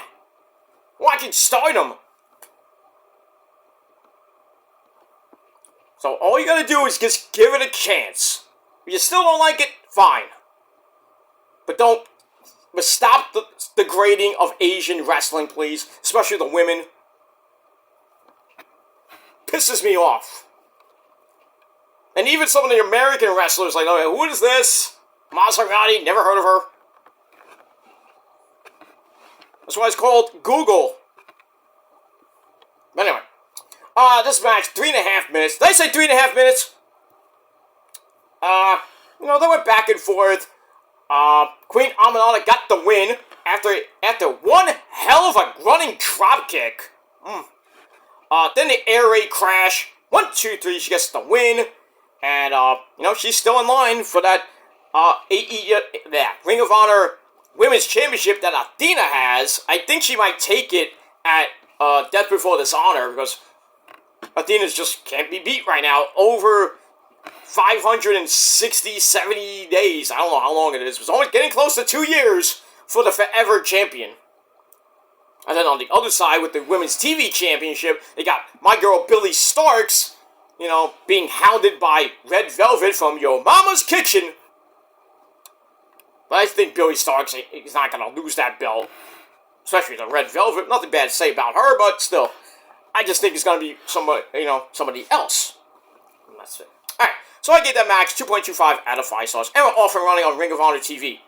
[SPEAKER 1] Watching Stardom. So all you gotta do is just give it a chance. If you still don't like it, fine. But stop the degrading of Asian wrestling, please. Especially the women. Pisses me off. And even some of the American wrestlers, like, oh, who is this? Maserati, never heard of her. That's why it's called Google. But anyway. This match, 3.5 minutes. Did I say 3.5 minutes? They went back and forth. Queen Aminata got the win after one hell of a running dropkick. Then the air raid crash. 1, 2, 3, she gets the win. And, she's still in line for that Ring of Honor women's championship that Athena has. I think she might take it at Death Before Dishonor, because Athena's just can't be beat right now. Over 560, 70 days. I don't know how long it is. It's almost getting close to 2 years for the Forever Champion. And then on the other side, with the Women's TV Championship, they got my girl Billie Starkz, you know, being hounded by Red Velvet from Yo Mama's Kitchen. But I think Billie Starkz is not going to lose that belt. Especially the Red Velvet. Nothing bad to say about her, but still. I just think it's going to be somebody, somebody else. And that's it. Alright, so I gave that match 2.25 out of 5 stars. And we're off and running on Ring of Honor TV.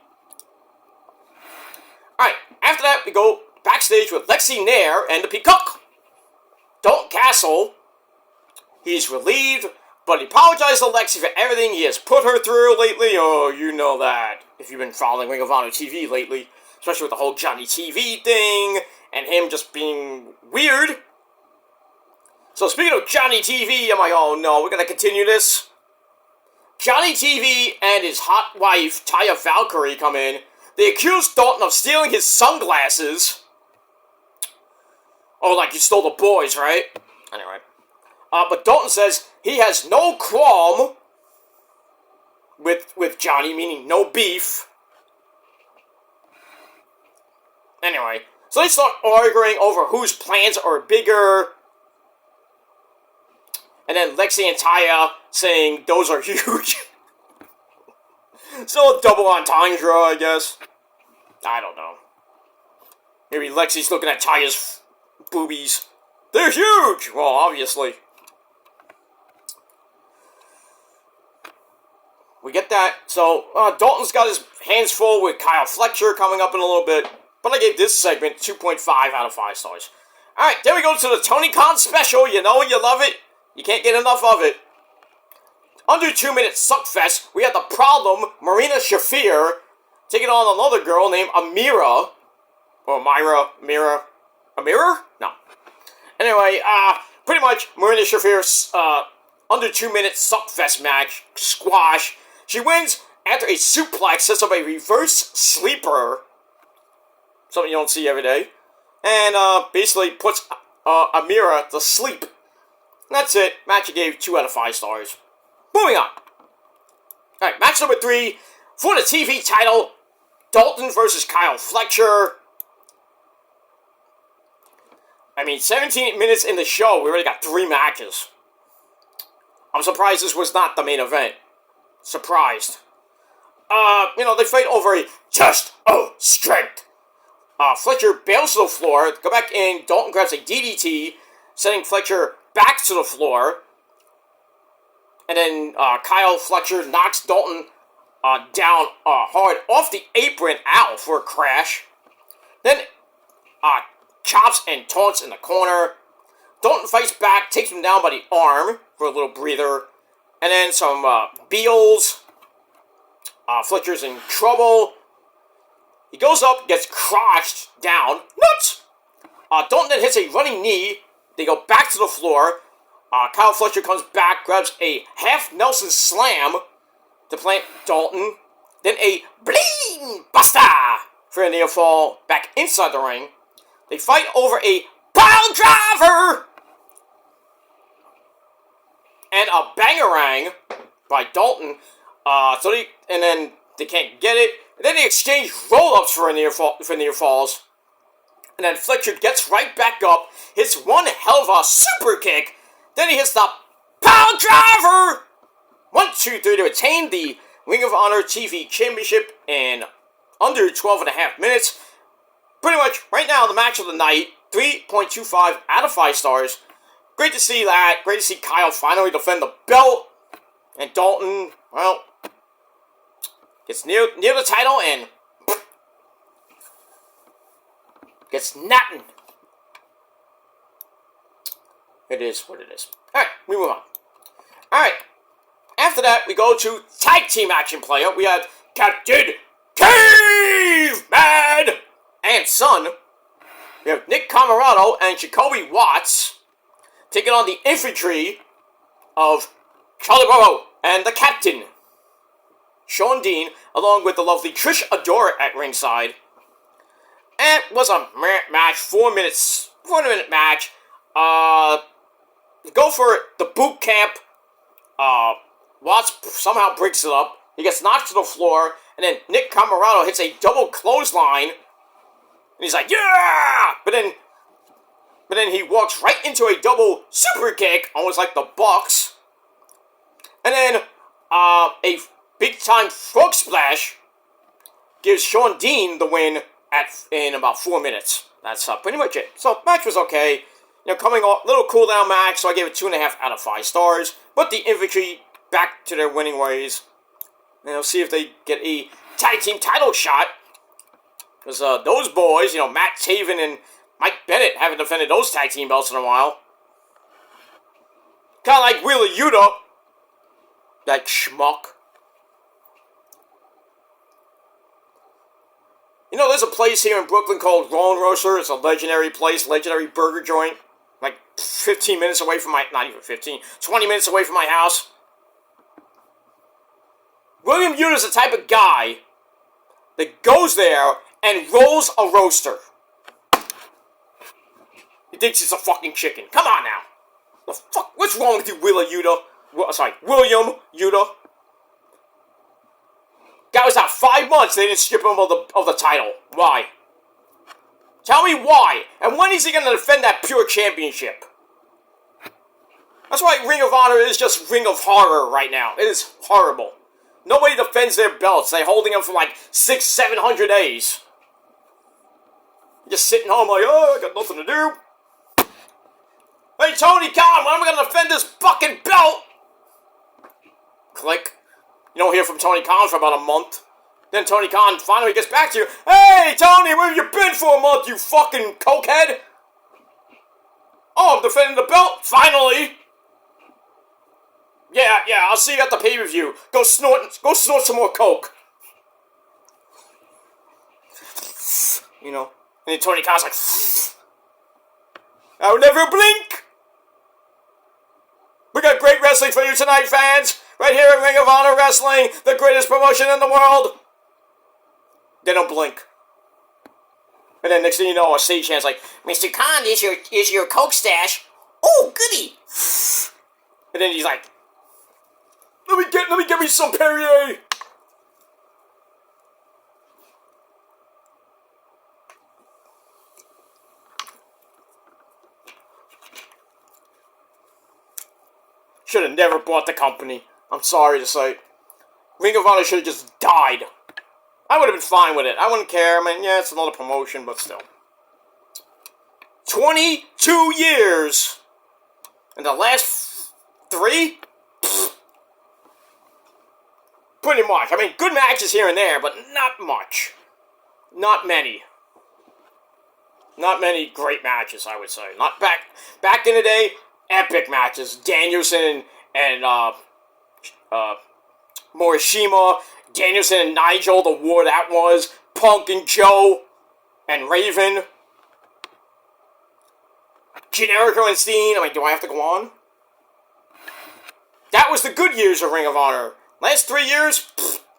[SPEAKER 1] Alright, after that, we go backstage with Lexi Nair and the Peacock. Dalton Castle. He's relieved, but he apologized to Lexi for everything he has put her through lately. Oh, you know that. If you've been following Ring of Honor TV lately. Especially with the whole Johnny TV thing. And him just being weird. So speaking of Johnny TV, I'm like, oh no, we're going to continue this? Johnny TV and his hot wife, Taya Valkyrie, come in. They accuse Dalton of stealing his sunglasses. Oh, like you stole the boys, right? Anyway. But Dalton says he has no qualm with Johnny, meaning no beef. Anyway, so they start arguing over whose plans are bigger. And then Lexi and Taya saying those are huge. So a double entendre, I guess. I don't know. Maybe Lexi's looking at Taya's boobies. They're huge! Well, obviously. We get that. So, Dalton's got his hands full with Kyle Fletcher coming up in a little bit. But I gave this segment 2.5 out of 5 stars. Alright, then we go to the Tony Khan special. You know you love it. You can't get enough of it. Under 2 minutes suckfest, we had the Problem, Marina Shafir, taking on another girl named Amira. Or Amira? No. Anyway, pretty much Marina Shafir's under 2 minutes suckfest match, squash. She wins after a suplex sets up a reverse sleeper. Something you don't see every day. And basically puts Amira to sleep. And that's it. Match I gave 2 out of 5 stars. Moving on. Alright, match number 3. For the TV title, Dalton versus Kyle Fletcher. I mean, 17 minutes in the show, we already got 3 matches. I'm surprised this was not the main event. Surprised. They fight over a test of strength. Fletcher bails to the floor. Go back in. Dalton grabs a DDT, sending Fletcher back to the floor. And then Kyle Fletcher knocks Dalton down hard off the apron. Ow, for a crash. Then chops and taunts in the corner. Dalton fights back, takes him down by the arm for a little breather. And then some Beals. Fletcher's in trouble. He goes up, gets crushed down. Nuts! Dalton then hits a running knee. They go back to the floor. Kyle Fletcher comes back, grabs a half Nelson slam to plant Dalton. Then a bling buster for a near fall back inside the ring. They fight over a pile driver and a bangarang by Dalton. And then they can't get it. And then they exchange roll-ups for near falls. And then Fletcher gets right back up, hits one hell of a super kick. Then he hits the power driver. 1, 2, 3 to retain the Ring of Honor TV Championship in under 12 and a half minutes. Pretty much right now the match of the night. 3.25 out of 5 stars. Great to see that. Great to see Kyle finally defend the belt. And Dalton, well, gets near the title and gets nothing. It is what it is. Alright, we move on. Alright, after that, we go to Tag Team Action Player. We have Captain Caveman and Son. We have Nick Camarado and Jacoby Watts taking on the infantry of Charlie Bravo and the Captain. Sean Dean, along with the lovely Trish Adora at ringside. And it was a match, 4-minute match. Go for it, the boot camp. Watts somehow breaks it up. He gets knocked to the floor, and then Nick Camarado hits a double clothesline. And he's like, yeah! But then he walks right into a double super kick, almost like the Bucks. And then a big-time frog splash gives Sean Dean the win in about 4 minutes. That's pretty much it. So, match was okay. Coming off, little cooldown match, so I gave it 2.5 out of 5 stars. But the Infantry back to their winning ways. See if they get a tag team title shot. Because those boys, Matt Taven and Mike Bennett haven't defended those tag team belts in a while. Kind of like Wheeler Yuta. That schmuck. There's a place here in Brooklyn called Roll Roaster. It's a legendary place, legendary burger joint. Like 15 minutes away from not even 15, 20 minutes away from my house. William Yuta's the type of guy that goes there and rolls a roaster. He thinks it's a fucking chicken. Come on now. The fuck? What's wrong with you, William Yuta? Guy was out 5 months. They didn't strip him of the title. Why? Tell me why. And when is he going to defend that pure championship? That's why Ring of Honor is just Ring of Horror right now. It is horrible. Nobody defends their belts. They're holding them for like 600-700 days. Just sitting home like, oh, I got nothing to do. Hey, Tony Khan, when am I going to defend this fucking belt? Click. You don't hear from Tony Khan for about a month. Then Tony Khan finally gets back to you. Hey, Tony, where have you been for a month, you fucking cokehead? Oh, I'm defending the belt? Finally. Yeah, I'll see you at the pay-per-view. Go snort some more coke. And then Tony Khan's like, I'll never blink. We got great wrestling for you tonight, fans. Right here at Ring of Honor Wrestling, the greatest promotion in the world. They don't blink. And then next thing you know, a stagehand's like, Mr. Khan, is your coke stash. Oh, goody. And then he's like, let me get me some Perrier. Should have never bought the company. I'm sorry to say. Ring of Honor should have just died. I would have been fine with it. I wouldn't care. I mean, yeah, it's another promotion, but still. 22 years. And the last 3? Pretty much. I mean, good matches here and there, but not much. Not many. Not many great matches, I would say. Not back in the day, epic matches. Danielson and Morishima, Danielson and Nigel, the war that was, Punk and Joe, and Raven, Generico and Steen. I mean, do I have to go on? That was the good years of Ring of Honor. Last 3 years,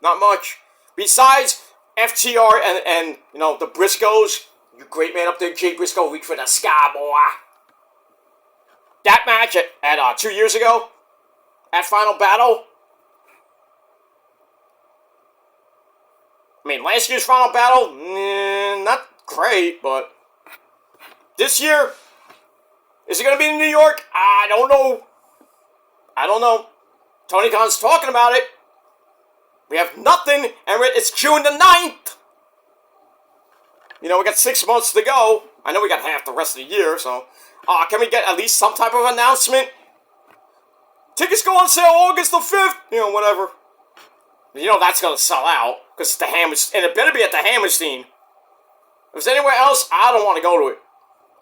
[SPEAKER 1] not much. Besides FTR and the Briscoes, you great man up there, Jay Briscoe, reach for the sky, boy. That match at 2 years ago, at Final Battle. I mean, last year's Final Battle, not great, but this year, is it going to be in New York? I don't know. Tony Khan's talking about it. We have nothing, and it's June the 9th. We got 6 months to go. I know we got half the rest of the year, so... can we get at least some type of announcement? Tickets go on sale August the 5th. Whatever. That's going to sell out. Because it's the Hammerstein. And it better be at the Hammerstein. If it's anywhere else, I don't want to go to it.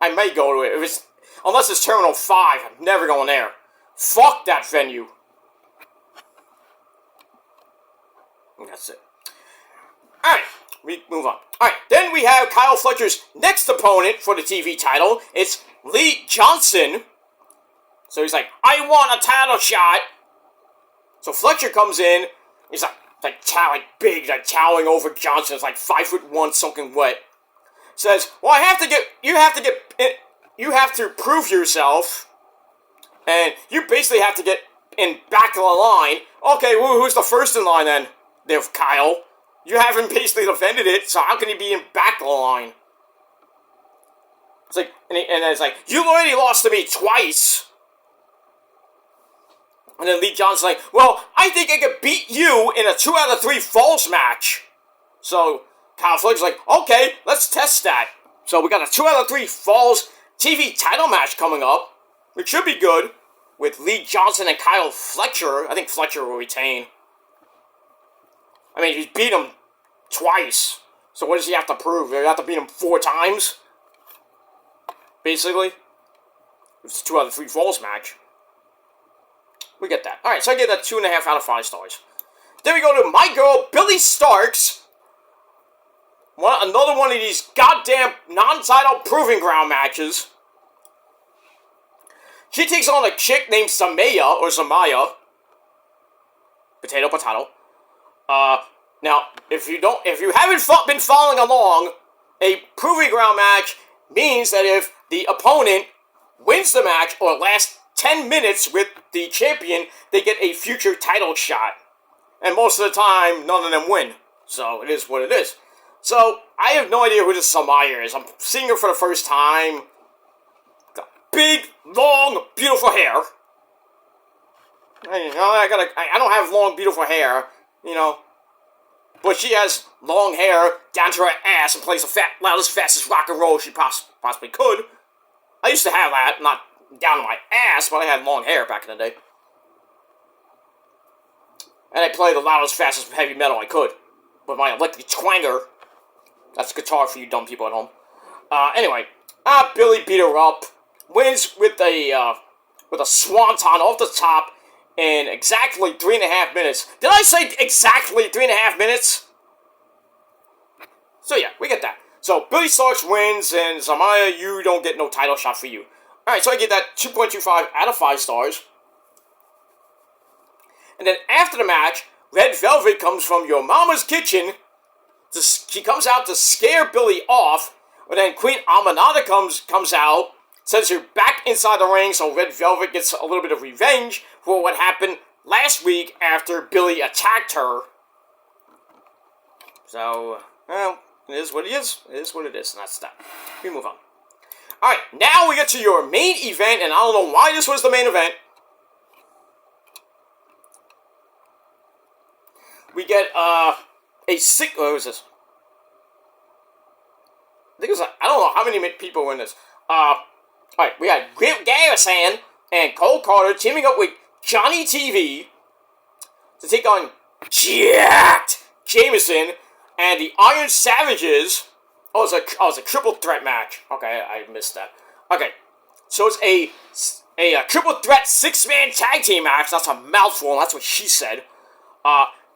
[SPEAKER 1] I may go to it. Unless it's Terminal 5. I'm never going there. Fuck that venue. And that's it. Alright. We move on. Alright. Then we have Kyle Fletcher's next opponent for the TV title. It's Lee Johnson. So he's like, I want a title shot. So Fletcher comes in. He's like, like big, like towering over Johnson. It's like 5'1", soaking wet. Says, well, you have to prove yourself, and you basically have to get in back of the line. Okay, who's the first in line then? There's Kyle. You haven't basically defended it, so how can you be in back of the line? It's like, and it's like, you already lost to me twice. And then Lee Johnson's like, well, I think I could beat you in a 2 out of 3 falls match. So Kyle Flake's like, okay, let's test that. So we got a 2 out of 3 falls TV title match coming up, which should be good, with Lee Johnson and Kyle Fletcher. I think Fletcher will retain. I mean, he's beat him twice. So what does he have to prove? He have to beat him 4 times? Basically. It's a 2 out of 3 falls match. We get that. Alright, so I give that 2.5 out of 5 stars. Then we go to my girl, Billy Starks. Another one of these goddamn non-title proving ground matches. She takes on a chick named Samaya. Potato, potato. Now, if you haven't been following along, a proving ground match means that if the opponent wins the match or lasts 10 minutes with the champion, they get a future title shot. And most of the time, none of them win. So, it is what it is. So, I have no idea who this Samaya is. I'm seeing her for the first time. Got big, long, beautiful hair. I don't have long, beautiful hair, you know. But she has long hair down to her ass and plays the loudest, fastest rock and roll she possibly could. I used to have that, not down to my ass, but I had long hair back in the day. And I played the loudest, fastest heavy metal I could with my electric twanger. That's guitar for you dumb people at home. Anyway, Billy beat her up, wins with a swanton off the top in exactly 3.5 minutes. Did I say exactly 3.5 minutes? So yeah, we get that. So Billy Starks wins, and Samaya, you don't get no title shot for you. Alright, so I give that 2.25 out of 5 stars. And then after the match, Red Velvet comes from your mama's kitchen. She comes out to scare Billy off. And then Queen Aminata comes out, sends her back inside the ring, so Red Velvet gets a little bit of revenge for what happened last week after Billy attacked her. So, well, it is what it is. It is what it is, and that's that. We move on. Alright, now we get to your main event, and I don't know why this was the main event. We get, what was this? I think it was, I don't know how many people were in this. Alright, we had Griff Garrison and Cole Carter teaming up with Johnny TV to take on Jacked Jameson and the Iron Savages. Oh, it's a triple threat match. Okay, I missed that. Okay, so it's a triple threat 6-man tag team match. That's a mouthful, and that's what she said.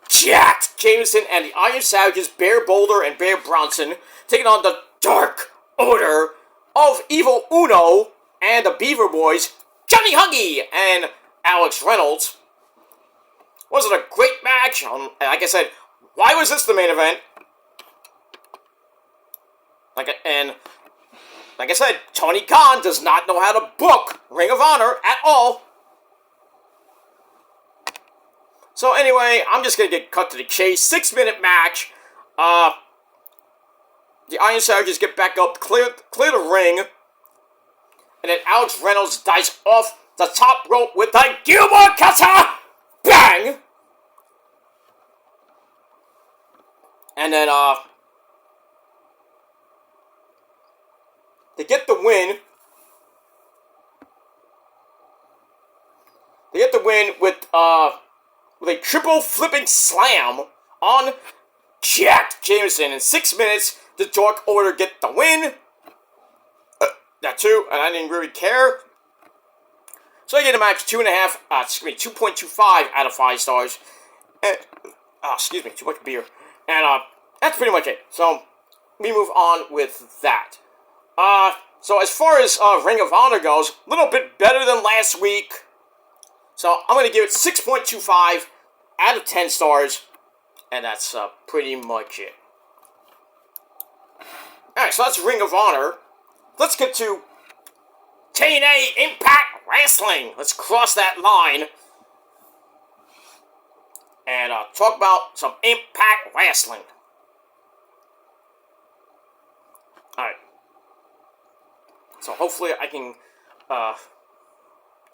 [SPEAKER 1] Jacked Jameson and the Iron Savages, Bear Boulder and Bear Bronson, taking on the Dark Order of Evil Uno and the Beaver Boys, Johnny Huggy and Alex Reynolds. Was it a great match? Like I said, why was this the main event? Like I said, Tony Khan does not know how to book Ring of Honor at all. So anyway, I'm just going to get cut to the chase. 6-minute match. The Iron Savages get back up, clear the ring. And then Alex Reynolds dives off the top rope with a Gilmore Cutter! Bang! And then, they get the win. They get the win with a triple flipping slam on Jacked Jameson. In 6 minutes, the Dark Order get the win. That too, and I didn't really care. So I get a match 2.25 out of 5 stars. And, excuse me, too much beer. And that's pretty much it. So we move on with that. So as far as Ring of Honor goes, a little bit better than last week. So I'm going to give it 6.25 out of 10 stars. And that's pretty much it. Alright, so that's Ring of Honor. Let's get to TNA Impact Wrestling. Let's cross that line. And talk about some Impact Wrestling. Alright. So hopefully I can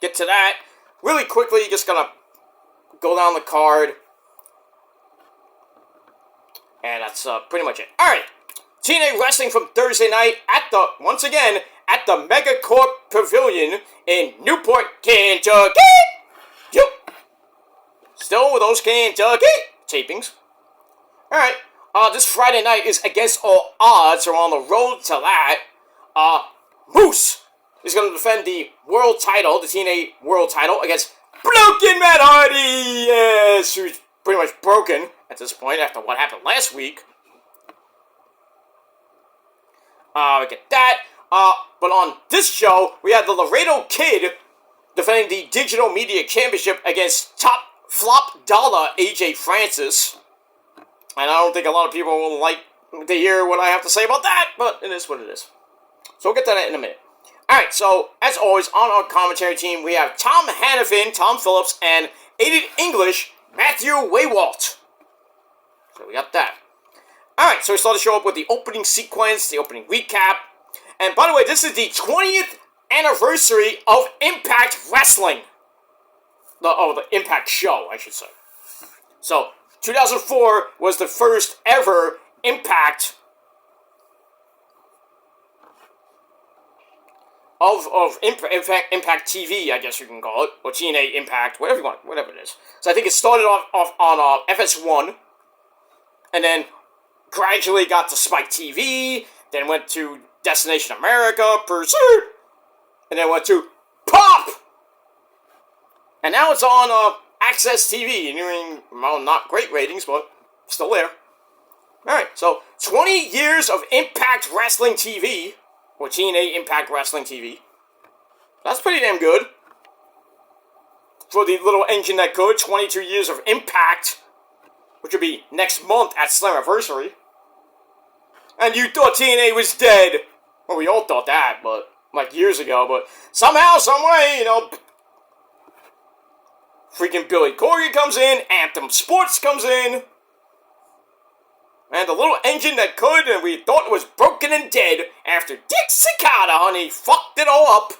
[SPEAKER 1] get to that. Really quickly, just gonna go down the card. And that's pretty much it. Alright. TNA Wrestling from Thursday night once again, at the Megacorp Pavilion in Newport, Kentucky. Yep. Still with those Kentucky tapings. Alright. This Friday night is Against All Odds. We're on the road to that. Moose is going to defend the world title, the TNA world title, against Broken Matt Hardy. Yes, who's pretty much broken at this point after what happened last week. We get that. But on this show, we had the Laredo Kid defending the Digital Media Championship against Top Flop Dollar AJ Francis. And I don't think a lot of people will like to hear what I have to say about that, but it is what it is. So we'll get to that in a minute. Alright, so as always, on our commentary team, we have Tom Hannafin, Tom Phillips, and aided English, Matthew Waywalt. So we got that. Alright, so we start the show up with the opening sequence, the opening recap. And by the way, this is the 20th anniversary of Impact Wrestling. The Impact show, I should say. So, 2004 was the first ever Impact of Impact TV, I guess you can call it, or TNA Impact, whatever you want, whatever it is. So I think it started off on FS1, and then gradually got to Spike TV, then went to Destination America, Pursuit, and then went to Pop! And now it's on Access TV, doing, well, not great ratings, but still there. Alright, so 20 years of Impact Wrestling TV, or TNA Impact Wrestling TV. That's pretty damn good. For the little engine that could, 22 years of Impact, which will be next month at Slammiversary. And you thought TNA was dead. Well, we all thought that, but like years ago, but somehow, someway, freaking Billy Corgan comes in, Anthem Sports comes in, and the little engine that could, and we thought it was broken and dead after Dick Cicada, honey, fucked it all up.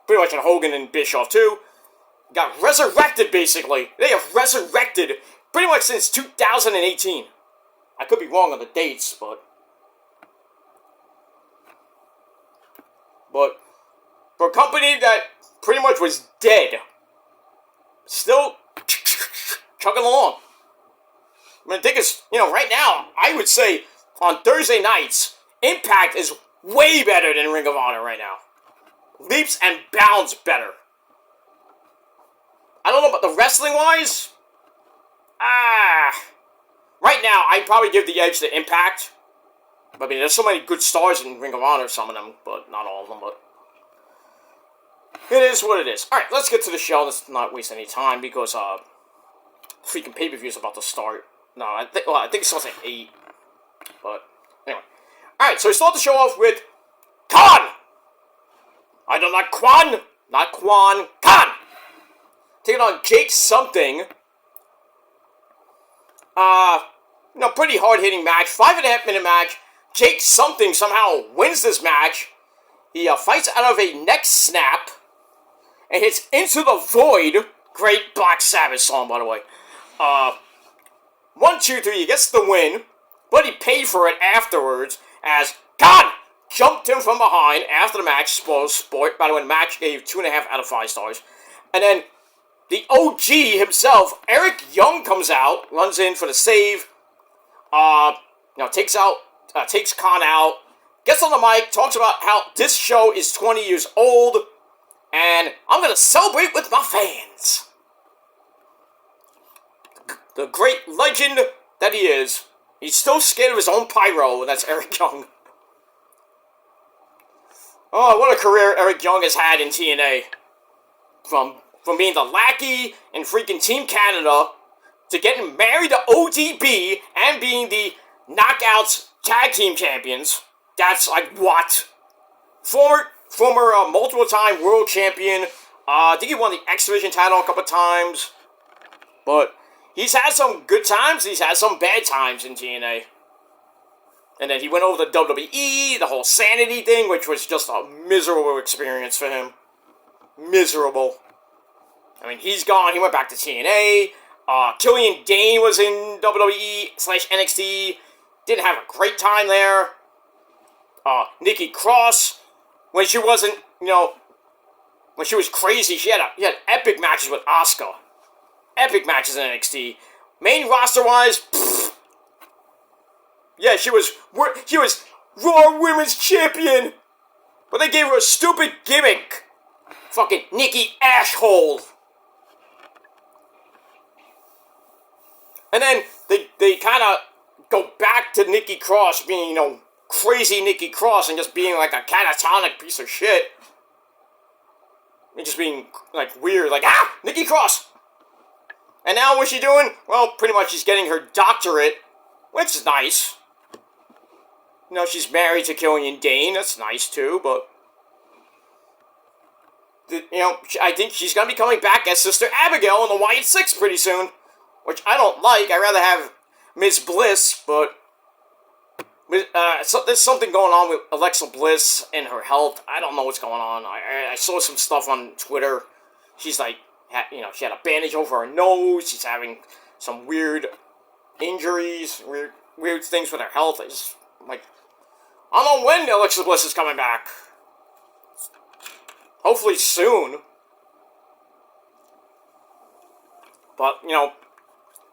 [SPEAKER 1] Pretty much on Hogan and Bischoff, too. Got resurrected, basically. They have resurrected pretty much since 2018. I could be wrong on the dates, but for a company that pretty much was dead, still chugging along. I mean, I think it's, right now, I would say on Thursday nights, Impact is way better than Ring of Honor right now. Leaps and bounds better. I don't know about the wrestling-wise. Right now, I'd probably give the edge to Impact. I mean, there's so many good stars in Ring of Honor, some of them, but not all of them, but it is what it is. Alright, let's get to the show. Let's not waste any time, because, freaking pay-per-view is about to start. No, I think it starts at 8, but, anyway. Alright, so we start the show off with Khan! I don't like Kwan, not Kwan, Khan! Taking on Jake something. Pretty hard-hitting match, 5.5 minute match. Jake something somehow wins this match. He fights out of a neck snap and hits Into the Void. Great Black Sabbath song, by the way. 1, 2, 3, he gets the win, but he paid for it afterwards as Khan jumped him from behind after the match. Sport. By the way, the match gave 2.5 out of 5 stars. And then the OG himself, Eric Young, comes out, runs in for the save. Takes Khan out, gets on the mic, talks about how this show is 20 years old, and I'm gonna celebrate with my fans. The great legend that he is. He's still scared of his own pyro, and that's Eric Young. Oh, what a career Eric Young has had in TNA. From being the lackey in freaking Team Canada to getting married to ODB and being the Knockouts Tag Team Champions. That's like what? Former multiple-time world champion. I think he won the X Division title a couple times. But he's had some good times, he's had some bad times in TNA. And then he went over to WWE, the whole Sanity thing, which was just a miserable experience for him. Miserable. I mean, he's gone, he went back to TNA. Killian Dane was in WWE/NXT. Didn't have a great time there. Nikki Cross, when she wasn't, when she was crazy, she had epic matches with Asuka. Epic matches in NXT. Main roster-wise, yeah, she was Raw Women's Champion, but they gave her a stupid gimmick. Fucking Nikki Ashhole. And then they kind of go back to Nikki Cross being, crazy Nikki Cross and just being like a catatonic piece of shit. And just being, like, weird, like, Nikki Cross! And now what's she doing? Well, pretty much she's getting her doctorate, which is nice. She's married to Killian Dane, that's nice too, but... I think she's going to be coming back as Sister Abigail in the Wyatt Six pretty soon. Which I don't like, I'd rather have Miss Bliss, but... there's something going on with Alexa Bliss and her health. I don't know what's going on. I saw some stuff on Twitter. She's like, she had a bandage over her nose. She's having some weird injuries, weird things with her health. I don't know when Alexa Bliss is coming back. Hopefully soon. But,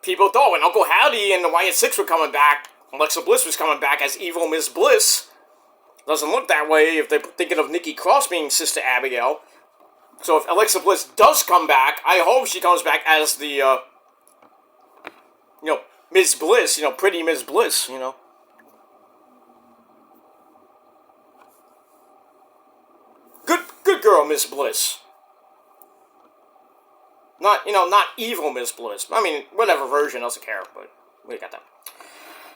[SPEAKER 1] people thought when Uncle Howdy and the Wyatt Six were coming back, Alexa Bliss was coming back as evil Miss Bliss. Doesn't look that way if they're thinking of Nikki Cross being Sister Abigail. So if Alexa Bliss does come back, I hope she comes back as the, Miss Bliss, pretty Miss Bliss, Good girl, Miss Bliss. Not evil Miss Bliss. I mean, whatever version, doesn't care, but we got that.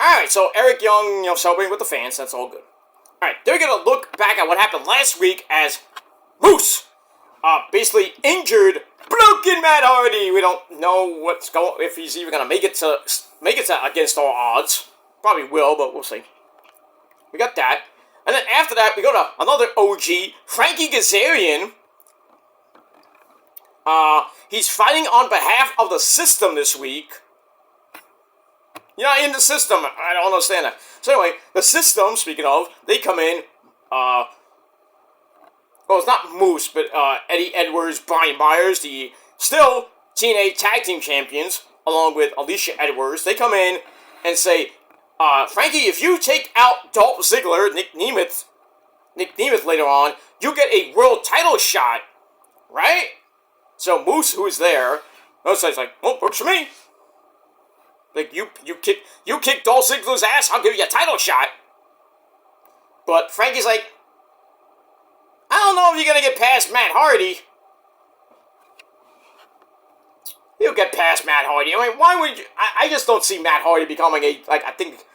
[SPEAKER 1] Alright, so Eric Young, celebrating with the fans, that's all good. Alright, they're gonna look back at what happened last week as Moose, basically injured, broken Matt Hardy. We don't know if he's even gonna make it to Against All Odds. Probably will, but we'll see. We got that. And then after that, we go to another OG, Frankie Kazarian. He's fighting on behalf of the system this week. In the system. I don't understand that. So anyway, the system, speaking of, they come in, well, it's not Moose, but Eddie Edwards, Brian Myers, the still TNA Tag Team Champions, along with Alicia Edwards. They come in and say, Frankie, if you take out Dolph Ziggler, Nick Nemeth later on, you get a world title shot, right? So Moose, who is there, Moose is like, well, works for me. Like, you kick Dolph Ziggler's ass, I'll give you a title shot. But Frankie's like, I don't know if you're gonna get past Matt Hardy. He'll get past Matt Hardy. I mean, why would you... I just don't see Matt Hardy becoming I think,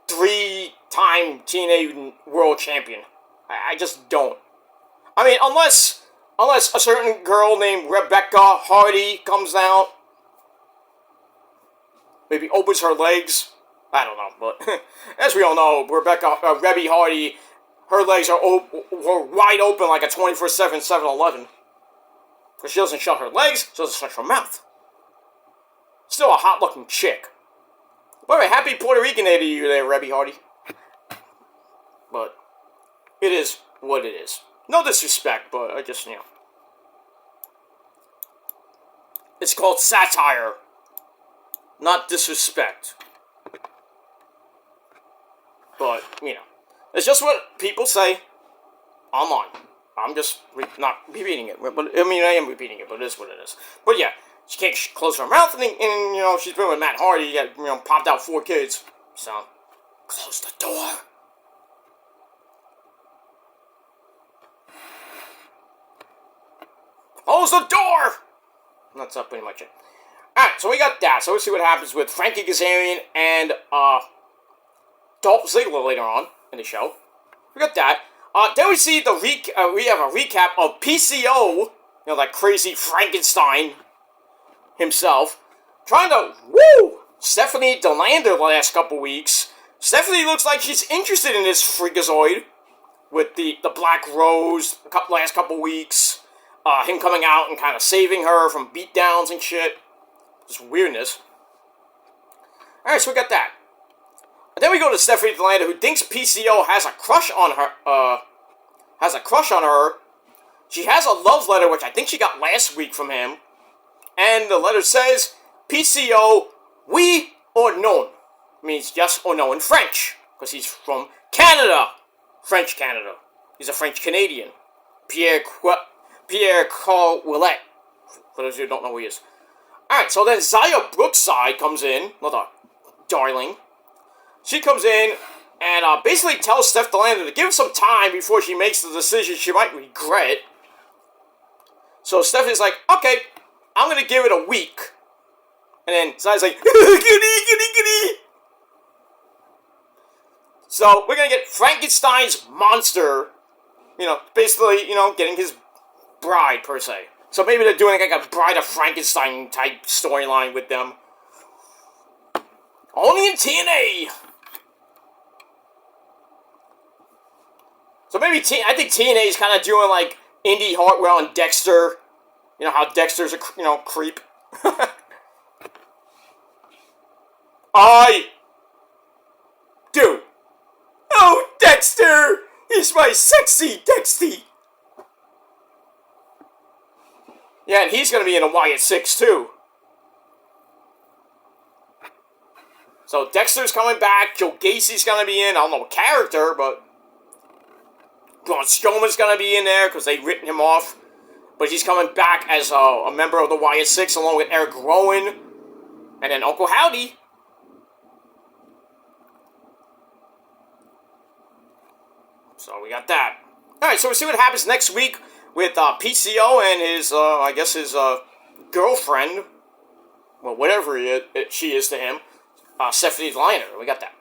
[SPEAKER 1] 3-time TNA World Champion. I just don't. I mean, unless a certain girl named Rebecca Hardy comes out, maybe opens her legs. I don't know, but as we all know, Rebby Hardy, her legs were wide open like a 24/7 7-Eleven. Because she doesn't shut her legs, she doesn't shut her mouth. Still a hot-looking chick. By the way, happy Puerto Rican Day to you there, Rebby Hardy. But it is what it is. No disrespect, but I just, it's called satire, not disrespect. But, it's just what people say online. I'm just not repeating it. But, I am repeating it, but it is what it is. But yeah, she can't close her mouth, and she's been with Matt Hardy, popped out 4 kids. So, close the door. Close the door! That's pretty much it. Alright, so we got that. So let's see what happens with Frankie Kazarian and Dolph Ziggler later on in the show. We got that. Then we see we have a recap of PCO, that crazy Frankenstein himself, trying to woo Stephanie DeLander the last couple weeks. Stephanie looks like she's interested in this freakazoid with the Black Rose last couple weeks. Him coming out and kind of saving her from beatdowns and shit. Just weirdness. Alright, so we got that. And then we go to Stephanie DeLander, who thinks PCO has a crush on her. She has a love letter, which I think she got last week from him. And the letter says, PCO, oui or non. Means yes or no in French. Because he's from Canada. French Canada. He's a French Canadian. Pierre Carl-Willette. For those of you who don't know who he is. Alright, so then Zaya Brookside comes in. Another darling. She comes in and basically tells Steph DeLander to give some time before she makes the decision she might regret. So Steph is like, okay, I'm going to give it a week. And then Zaya's like, goody. So we're going to get Frankenstein's monster, basically, getting his bride, per se. So maybe they're doing like a Bride of Frankenstein type storyline with them. Only in TNA. So maybe I think TNA is kind of doing like Indy Hartwell and Dexter. You know how Dexter's a creep. I do. Oh, Dexter! He's my sexy Dexty! Yeah, and he's going to be in a Wyatt 6 too. So Dexter's coming back. Joe Gacy's going to be in. I don't know what character, but Braun Strowman's going to be in there because they've written him off. But he's coming back as a member of the Wyatt 6 along with Eric Rowan. And then Uncle Howdy. So we got that. Alright, so we'll see what happens next week with PCO and his, his girlfriend. Well, whatever she is to him. Stephanie DeLander. We got that.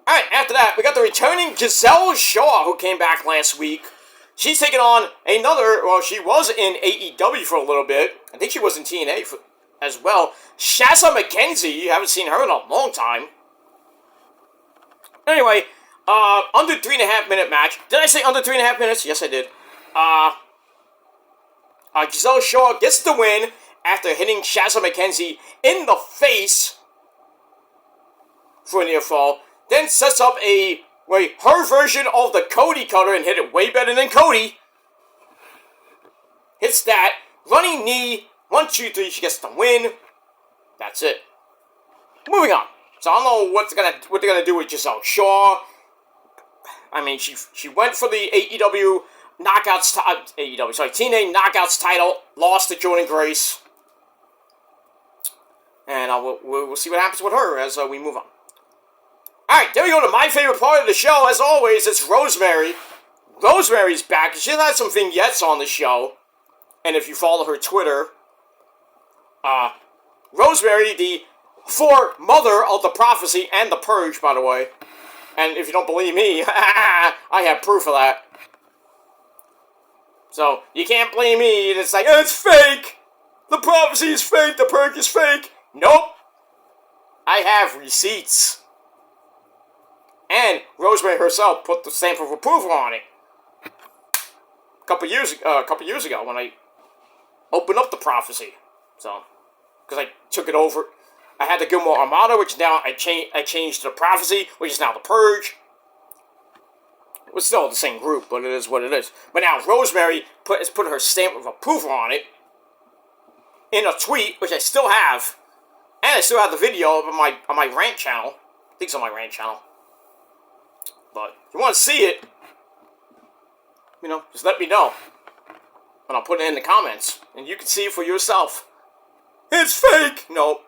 [SPEAKER 1] Alright, after that, we got the returning Giselle Shaw, who came back last week. She's taking on she was in AEW for a little bit. I think she was in TNA as well. Shazza McKenzie. You haven't seen her in a long time. Anyway, under 3.5 minute match. Did I say under 3.5 minutes? Yes, I did. Giselle Shaw gets the win after hitting Shazza McKenzie in the face for a near fall. Then sets up her version of the Cody cutter and hit it way better than Cody. Hits that. Running knee. 1, 2, 3. She gets the win. That's it. Moving on. So I don't know what they're gonna do with Giselle Shaw. I mean, she went for the AEW Knockouts TNA Knockouts title, lost to Jordan Grace, and we'll see what happens with her as we move on. All right, there we go to my favorite part of the show. As always, it's Rosemary. Rosemary's back. She's had some vignettes on the show, and if you follow her Twitter, Rosemary, the foremother of the Prophecy and the Purge, by the way. And if you don't believe me, I have proof of that. So, you can't blame me, and it's like, oh, it's fake! The Prophecy is fake, the Purge is fake! Nope! I have receipts. And Rosemary herself put the stamp of approval on it. A couple years ago, when I opened up the Prophecy. So, because I took it over. I had the Gilmore Armada, which now I changed to the Prophecy, which is now the Purge. It was still the same group, but it is what it is. But now Rosemary has put her stamp of approval on it in a tweet, which I still have, and I still have the video on my rant channel. I think it's on my rant channel. But if you want to see it, just let me know, and I'll put it in the comments, and you can see it for yourself. It's fake. Nope.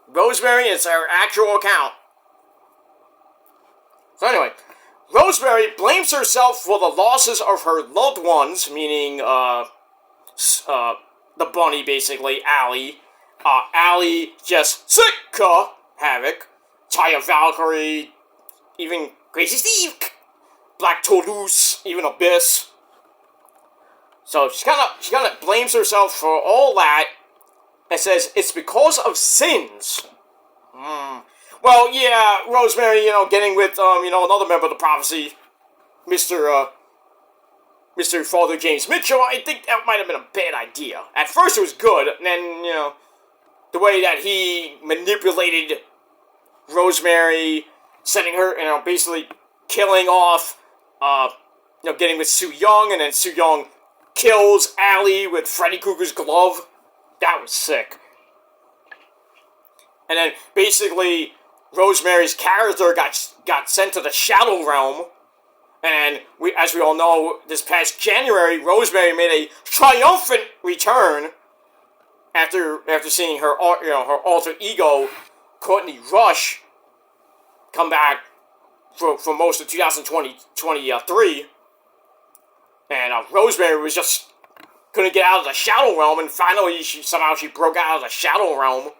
[SPEAKER 1] Rosemary is her actual account. So anyway, Rosemary blames herself for the losses of her loved ones, meaning the bunny, basically, Allie, Allie, Jessica, Havoc, Taya Valkyrie, even Crazy Steve, Black Toulouse, even Abyss. So she kind of blames herself for all that and says it's because of sins. Well, yeah, Rosemary, getting with another member of the prophecy, Mr. Father James Mitchell. I think that might have been a bad idea. At first it was good, and then the way that he manipulated Rosemary, setting her, basically killing off, getting with Sue Young, and then Sue Young kills Allie with Freddy Krueger's glove. That was sick. And then basically Rosemary's character got sent to the Shadow Realm. And as we all know, this past January, Rosemary made a triumphant return after seeing her alter ego, Courtney Rush, come back for most of 2023. And Rosemary was just couldn't get out of the Shadow Realm, and finally she broke out of the Shadow Realm.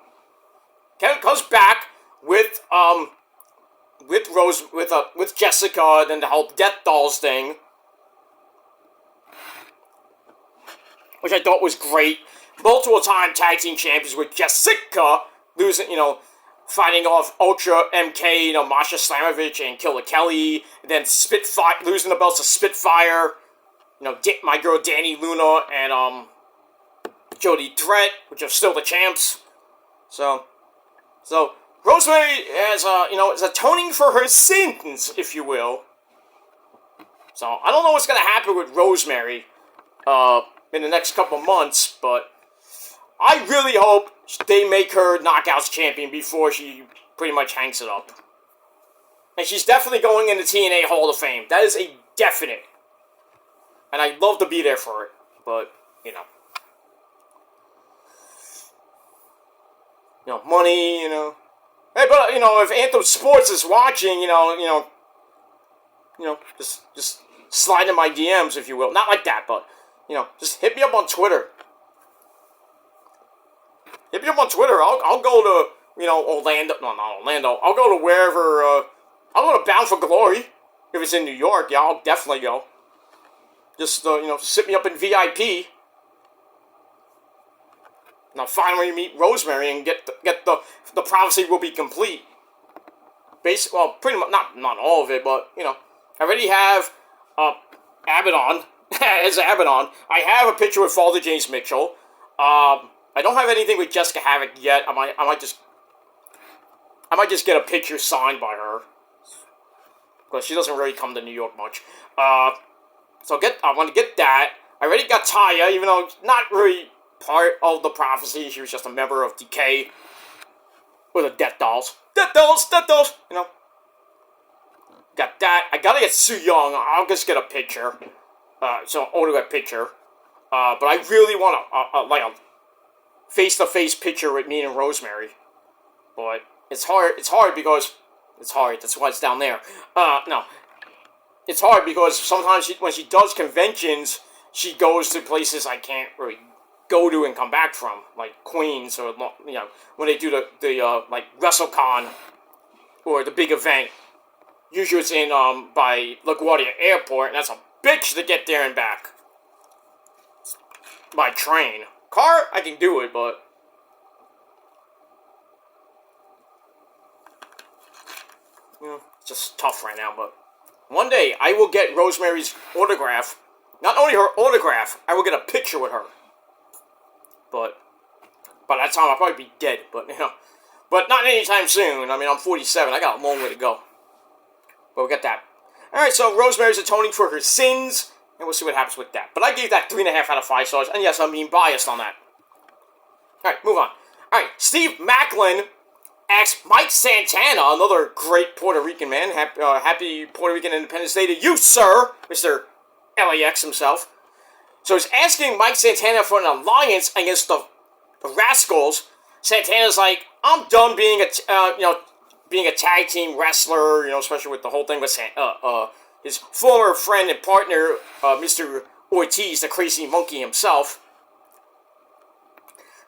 [SPEAKER 1] Comes back with Jessica, then the whole Death Dolls thing, which I thought was great. Multiple time tag team champions with Jessica losing, fighting off Ultra MK, Masha Slamovich and Killer Kelly, and then Spitfire losing the belts to Spitfire, my girl Danny Luna and Jody Threat, which are still the champs. So Rosemary is atoning for her sins, if you will. So I don't know what's gonna happen with Rosemary in the next couple months, but I really hope they make her Knockouts champion before she pretty much hangs it up. And she's definitely going in the TNA Hall of Fame. That is a definite. And I'd love to be there for it, but money, Hey, but if Anthem Sports is watching, just slide in my DMs, if you will. Not like that, but just hit me up on Twitter. Hit me up on Twitter. I'll go to Orlando. No, not Orlando. I'll go to wherever. I'll go to Bound for Glory if it's in New York. Yeah, I'll definitely go. Just sit me up in VIP. Now finally meet Rosemary and get the prophecy will be complete. Well, pretty much not all of it, but I already have Abaddon as Abaddon. I have a picture with Father James Mitchell. I don't have anything with Jessica Havoc yet. I might just get a picture signed by her, because she doesn't really come to New York much. So I want to get that. I already got Taya, even though not really part of the prophecy. She was just a member of Decay. With the Death Dolls. Death Dolls! Got that. I gotta get Sue Young. I'll just get a picture. So autograph picture. But I really want a face-to-face picture with me and Rosemary. But it's hard. It's hard because... It's hard. That's why it's down there. No. It's hard because sometimes when she does conventions, she goes to places I can't really go to and come back from, like Queens, or when they do the like WrestleCon or the big event. Usually it's in by LaGuardia Airport, and that's a bitch to get there and back by train. Car, I can do it, but it's just tough right now. But one day I will get Rosemary's autograph. Not only her autograph, I will get a picture with her. But by that time I'll probably be dead. But but not anytime soon. I mean, I'm 47. I got a long way to go. But we'll get that. All right. So Rosemary's atoning for her sins, and we'll see what happens with that. But I gave that 3.5 out of 5 stars, and yes, I'm being biased on that. All right, move on. All right, Steve Macklin asks Mike Santana, another great Puerto Rican man. Happy Puerto Rican Independence Day to you, sir, Mr. LAX himself. So he's asking Mike Santana for an alliance against the Rascals. Santana's like, I'm done being a tag team wrestler, especially with the whole thing with his former friend and partner, Mr. Ortiz, the crazy monkey himself.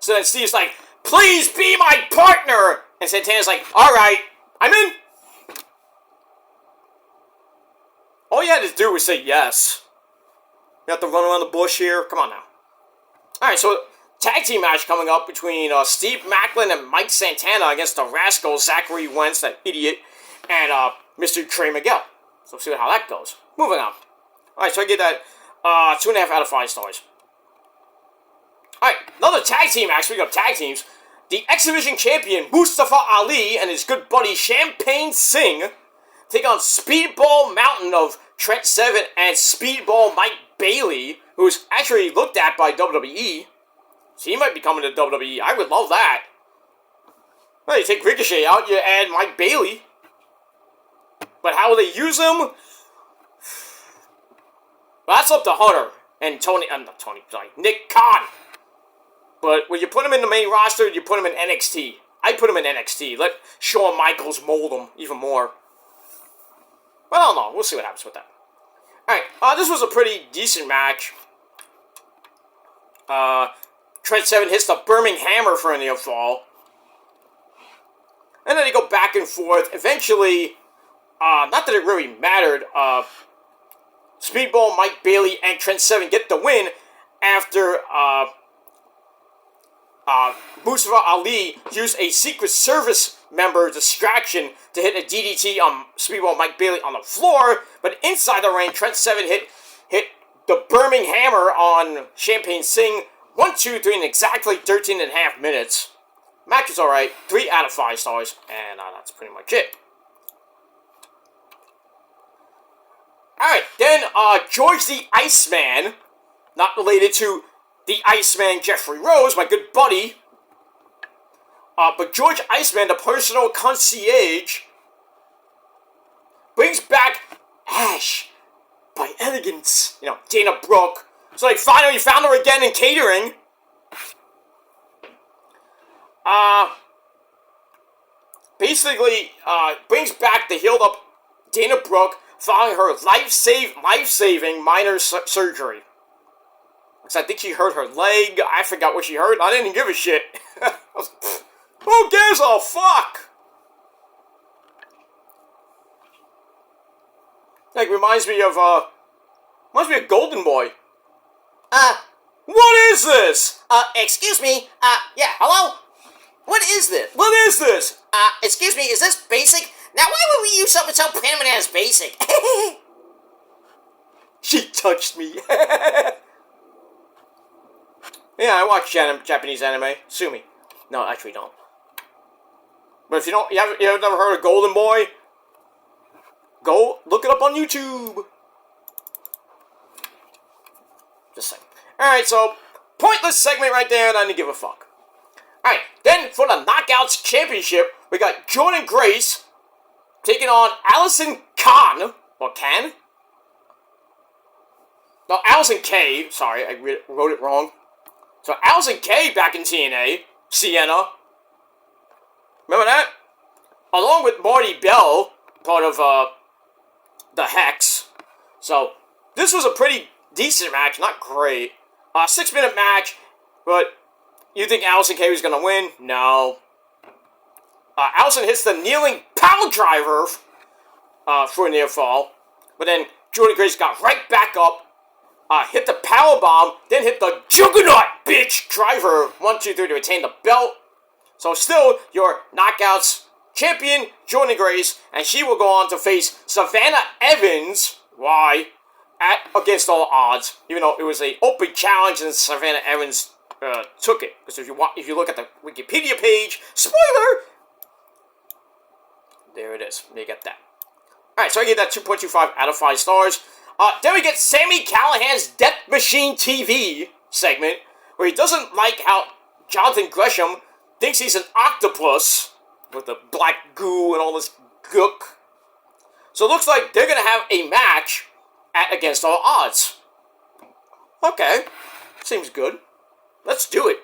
[SPEAKER 1] So then Steve's like, please be my partner. And Santana's like, all right, I'm in. All you had to do was say yes. You have to run around the bush here. Come on now. All right, so tag team match coming up between Steve Macklin and Mike Santana against the rascal Zachary Wentz, that idiot, and Mr. Trey Miguel. So we'll see how that goes. Moving on. Alright, so I get that 2.5 out of 5 stars. Alright, another tag team match. Speaking of tag teams, the X Division champion Mustafa Ali and his good buddy Champagne Singh take on Speedball Mountain of Trent Seven and Speedball Mike Bailey, who's actually looked at by WWE. So he might be coming to WWE. I would love that. Well, you take Ricochet out, you add Mike Bailey. But how will they use him? Well, that's up to Hunter and Nick Khan. But when you put him in the main roster, you put him in NXT. I put him in NXT. Let Shawn Michaels mold him even more. But I don't know. We'll see what happens with that. Alright, this was a pretty decent match. Trent Seven hits the Birmingham Hammer for a near fall. And then they go back and forth. Eventually, not that it really mattered, Speedball, Mike Bailey, and Trent Seven get the win after Mustafa Ali used a Secret Service member distraction to hit a DDT on Speedball Mike Bailey on the floor, but inside the ring, Trent Seven hit the Birmingham Hammer on Champagne Singh 1, 2, 3 in exactly 13.5 minutes. Match was alright, 3 out of 5 stars, and that's pretty much it. Alright, then George the Iceman, not related to the Iceman Jeffrey Rose, my good buddy, but George Iceman, the personal concierge, brings back Ash by Elegance. You know, Dana Brooke. So they finally found her again in catering. Basically, brings back the healed up Dana Brooke following her life-saving minor surgery. Because I think she hurt her leg. I forgot what she hurt. I didn't give a shit. Who gives a fuck? Like, reminds me of Golden Boy. What is this?
[SPEAKER 2] Excuse me, yeah, hello? What is this?
[SPEAKER 1] What is this?
[SPEAKER 2] Excuse me, is this basic? Now, why would we use something so primitive as basic?
[SPEAKER 1] She touched me. Yeah, I watch Japanese anime. Sue me. No, actually don't. But if you don't, you have never heard of Golden Boy? Go look it up on YouTube. Just saying. Alright, so, pointless segment right there, and I didn't give a fuck. Alright, then for the Knockouts Championship, we got Jordan Grace taking on Allison Khan. Or Can? No, Allison K. Sorry, I wrote it wrong. So, Allison K back in TNA. Sienna. Remember that? Along with Marty Bell, part of, the Hex. So, this was a pretty decent match, not great. 6-minute match, but you think Allison K was going to win? No. Allison hits the kneeling power driver for a near fall, but then Jordan Grace got right back up, hit the power bomb, then hit the Juggernaut bitch driver 1, 2, 3 to retain the belt. So still your Knockouts champion Jordan Grace, and she will go on to face Savannah Evans. Why? Against all odds, even though it was an open challenge and Savannah Evans took it. Because if you look at the Wikipedia page, spoiler, there it is. You get that. Alright, so I give that 2.25 out of 5 stars. Then we get Sami Callihan's Death Machine TV segment, where he doesn't like how Jonathan Gresham thinks he's an octopus with the black goo and all this gook. So it looks like they're going to have a match Against All Odds. Okay, seems good. Let's do it.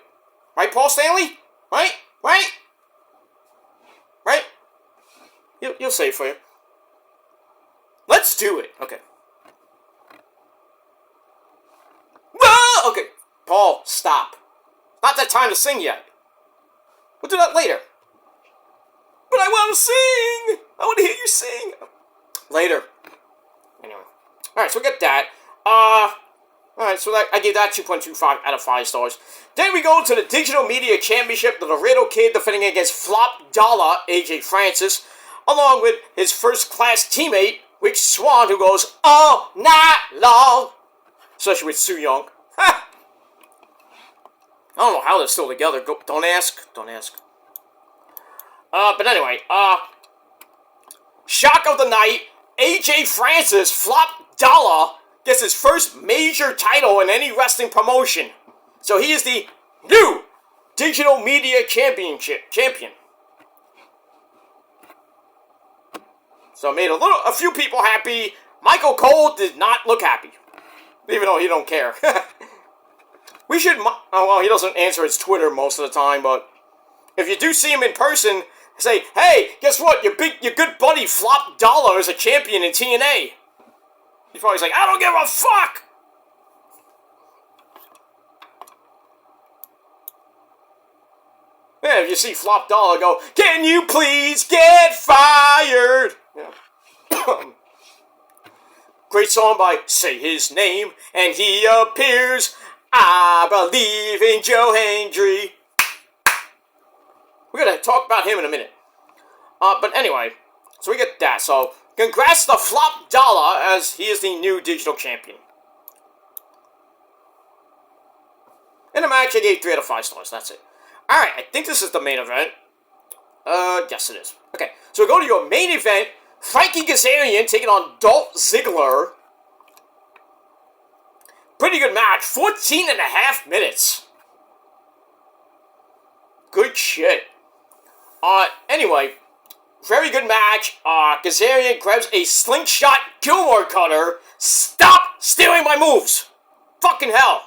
[SPEAKER 1] Right, Paul Stanley? Right? You'll say it for you. Let's do it. Okay. Whoa! Okay, Paul, stop. Not that time to sing yet. We'll do that later. But I want to sing! I want to hear you sing! Later. Anyway. Alright, so we get that. Alright, so I gave that 2.25 out of 5 stars. Then we go to the Digital Media Championship, the Laredo Kid defending against Flop Dollar, AJ Francis, along with his first-class teammate, Rick Swan, who goes all night long. Especially with Soo Young. Ha! I don't know how they're still together. Don't ask. Don't ask. But anyway, shock of the night, AJ Francis, Flop Dollar, gets his first major title in any wrestling promotion. So he is the new Digital Media champion. So it made a few people happy. Michael Cole did not look happy. Even though he don't care. We should, oh well, he doesn't answer his Twitter most of the time, but if you do see him in person, say, hey, guess what? Your good buddy Flop Dollar is a champion in TNA. He's probably like, I don't give a fuck! Yeah, if you see Flop Dollar go, can you please get fired? Yeah. Great song by Say His Name, and he appears. I believe in Joe Hendry. We're going to talk about him in a minute. But anyway, so we get that. So, congrats to Flop Dollar, as he is the new digital champion. In the match, I gave 3 out of 5 stars. That's it. Alright, I think this is the main event. Yes it is. Okay, so we go to your main event. Frankie Kazarian taking on Dolph Ziggler. Pretty good match. 14 and a half minutes. Good shit. Anyway, very good match. Kazarian grabs a slingshot Gilmore cutter. Stop stealing my moves! Fucking hell.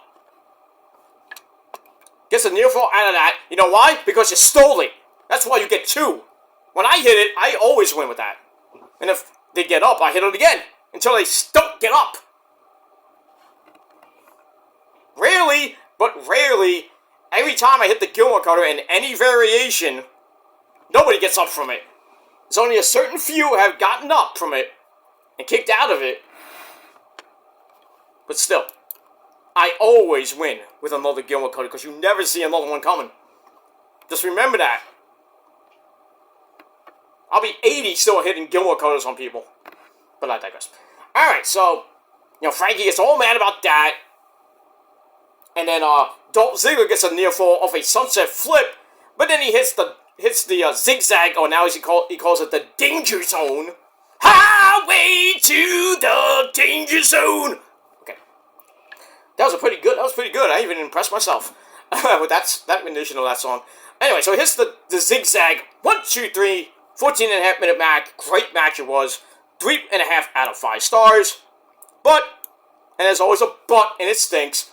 [SPEAKER 1] Gets a near fall out of that. You know why? Because you stole it. That's why you get 2. When I hit it, I always win with that. And if they get up, I hit it again. Until they don't get up. Rarely, but rarely, every time I hit the Gilmore cutter in any variation, nobody gets up from it. There's only a certain few who have gotten up from it and kicked out of it. But still, I always win with another Gilmore cutter because you never see another one coming. Just remember that. I'll be 80 still hitting Gilmore cutters on people. But I digress. Alright, so, Frankie gets all mad about that. And then Dolph Ziggler gets a near fall off a sunset flip, but then he hits the zigzag. Oh, now he calls it the danger zone. Highway to the danger zone. Okay, that was pretty good. I even impressed myself with that rendition of that song. Anyway, so he hits the zigzag. 1, 2, 3. 14 and a half minute match. Great match it was. 3.5 out of 5 stars. But, and there's always a but, and it stinks.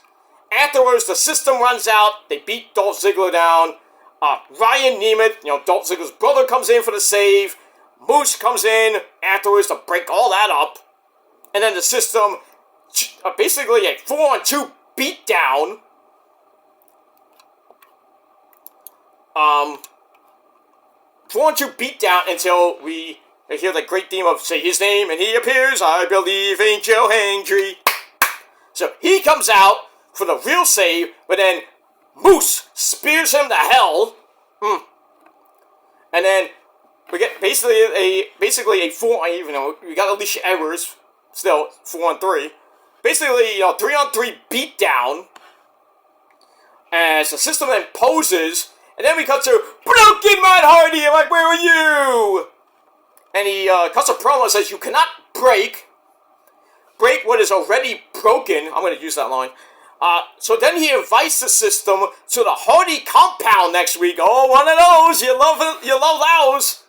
[SPEAKER 1] Afterwards, the system runs out. They beat Dolph Ziggler down. Ryan Nemeth, Dolph Ziggler's brother, comes in for the save. Moose comes in afterwards to break all that up. And then the system, basically a 4-on-2 beatdown. 4-on-2 beatdown until we hear the great theme of Say His Name, and he appears. I believe in Joe Hendry. So he comes out for the real save, but then Moose spears him to hell. And then we get basically a 4, even though we got Alicia Edwards, still 4-on-3. Basically, 3-on-3 beatdown. As the system then poses, and then we cut to Broken Matt Hardy. I'm like, where are you? And he cuts a promo and says, you cannot break what is already broken. I'm going to use that line. So then he invites the system to the Hardy compound next week. Oh, one of those. You love those.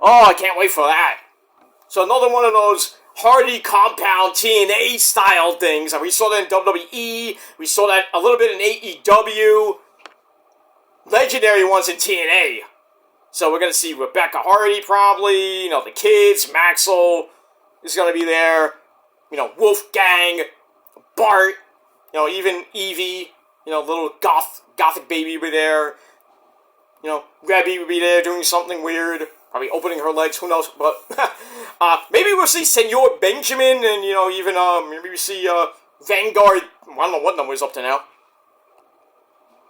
[SPEAKER 1] Oh, I can't wait for that. So another one of those Hardy compound TNA style things. And we saw that in WWE. We saw that a little bit in AEW. Legendary ones in TNA. So we're going to see Rebecca Hardy probably. The kids. Maxwell is going to be there. Wolfgang. Bart. Even Evie, little gothic baby over there. You know, Rebby would be there doing something weird, probably opening her legs, who knows, but, maybe we'll see Senor Benjamin, and, you know, even, maybe we see, Vanguard, I don't know what number is up to now.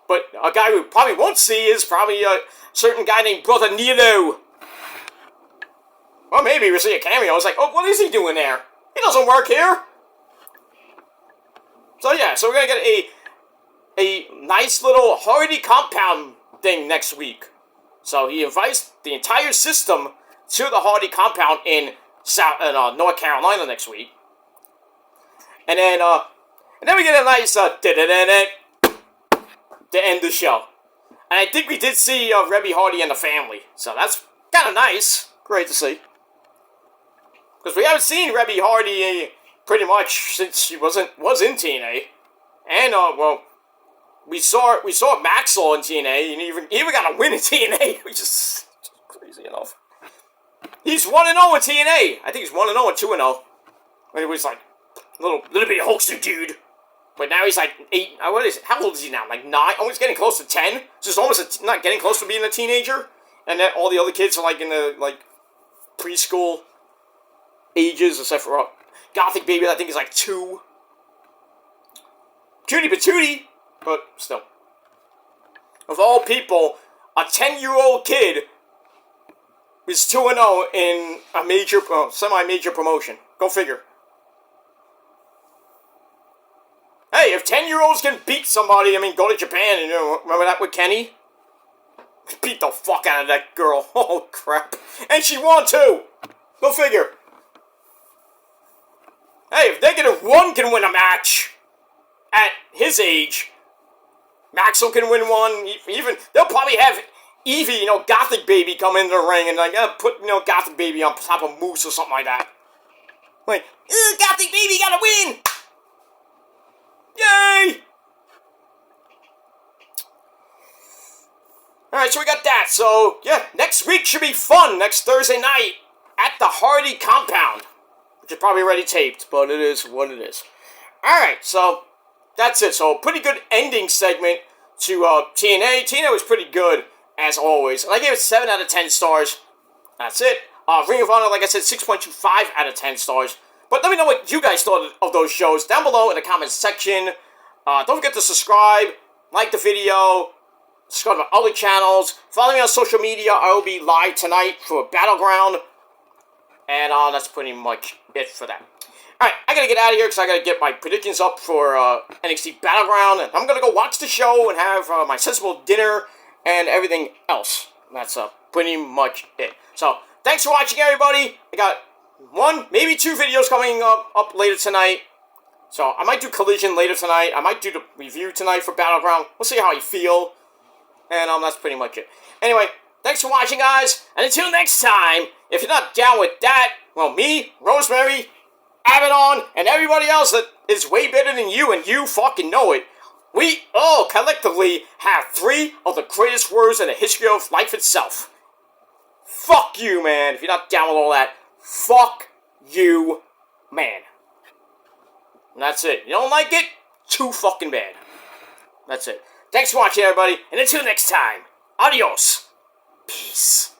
[SPEAKER 1] But a guy we probably won't see is probably a certain guy named Brother Nero. Well, maybe we'll see a cameo. It's like, oh, what is he doing there? He doesn't work here. So yeah, so we're gonna get a nice little Hardy compound thing next week. So he invites the entire system to the Hardy compound in North Carolina next week. And then we get a nice to end the show. And I think we did see Rebby Hardy and the family. So that's kind of nice. Great to see. Because we haven't seen Rebby Hardy pretty much since she was in TNA. And, well, we saw Maxwell in TNA, and even got a win in TNA, which is crazy enough. He's 1-0 in TNA. I think he's 1-0 and 2-0. When he was like a little bit of Hulkster dude. But now he's like 8, what is it? How old is he now? Like 9? Almost getting close to 10? Just almost not getting close to being a teenager. And then all the other kids are like in the, like, preschool ages, except for Gothic Baby, I think is like 2. Cutie patootie, but still. Of all people, a 10-year-old kid is 2-0 in a major, semi-major promotion. Go figure. Hey, if 10-year-olds can beat somebody, I mean, go to Japan, and, you know, remember that with Kenny? Beat the fuck out of that girl. Oh, crap. And she won, too. Go figure. Hey, if -1 can win a match at his age, Maxwell can win one. Even, they'll probably have Evie, you know, Gothic Baby come into the ring and, like, put, you know, Gothic Baby on top of Moose or something like that. Like, Gothic Baby gotta win! Yay! Alright, so we got that. So, yeah, next week should be fun. Next Thursday night at the Hardy compound. Which is probably already taped, but it is what it is. Alright, so that's it. So, pretty good ending segment to TNA. TNA was pretty good, as always. And I gave it 7 out of 10 stars. That's it. Ring of Honor, like I said, 6.25 out of 10 stars. But let me know what you guys thought of those shows down below in the comments section. Don't forget to subscribe, like the video, subscribe to my other channels. Follow me on social media. I will be live tonight for Battleground. And that's pretty much it for that. Alright, I gotta get out of here because I gotta get my predictions up for NXT Battleground. And I'm gonna go watch the show and have my sensible dinner and everything else. That's pretty much it. So, thanks for watching, everybody. I got 1, maybe 2 videos coming up later tonight. So, I might do Collision later tonight. I might do the review tonight for Battleground. We'll see how I feel. And that's pretty much it. Anyway, thanks for watching, guys. And until next time, if you're not down with that, well, me, Rosemary, Abaddon, and everybody else that is way better than you, and you fucking know it, we all collectively have 3 of the greatest words in the history of life itself. Fuck you, man. If you're not down with all that, fuck you, man. And that's it. You don't like it? Too fucking bad. That's it. Thanks for watching, everybody. And until next time, adios. Peace.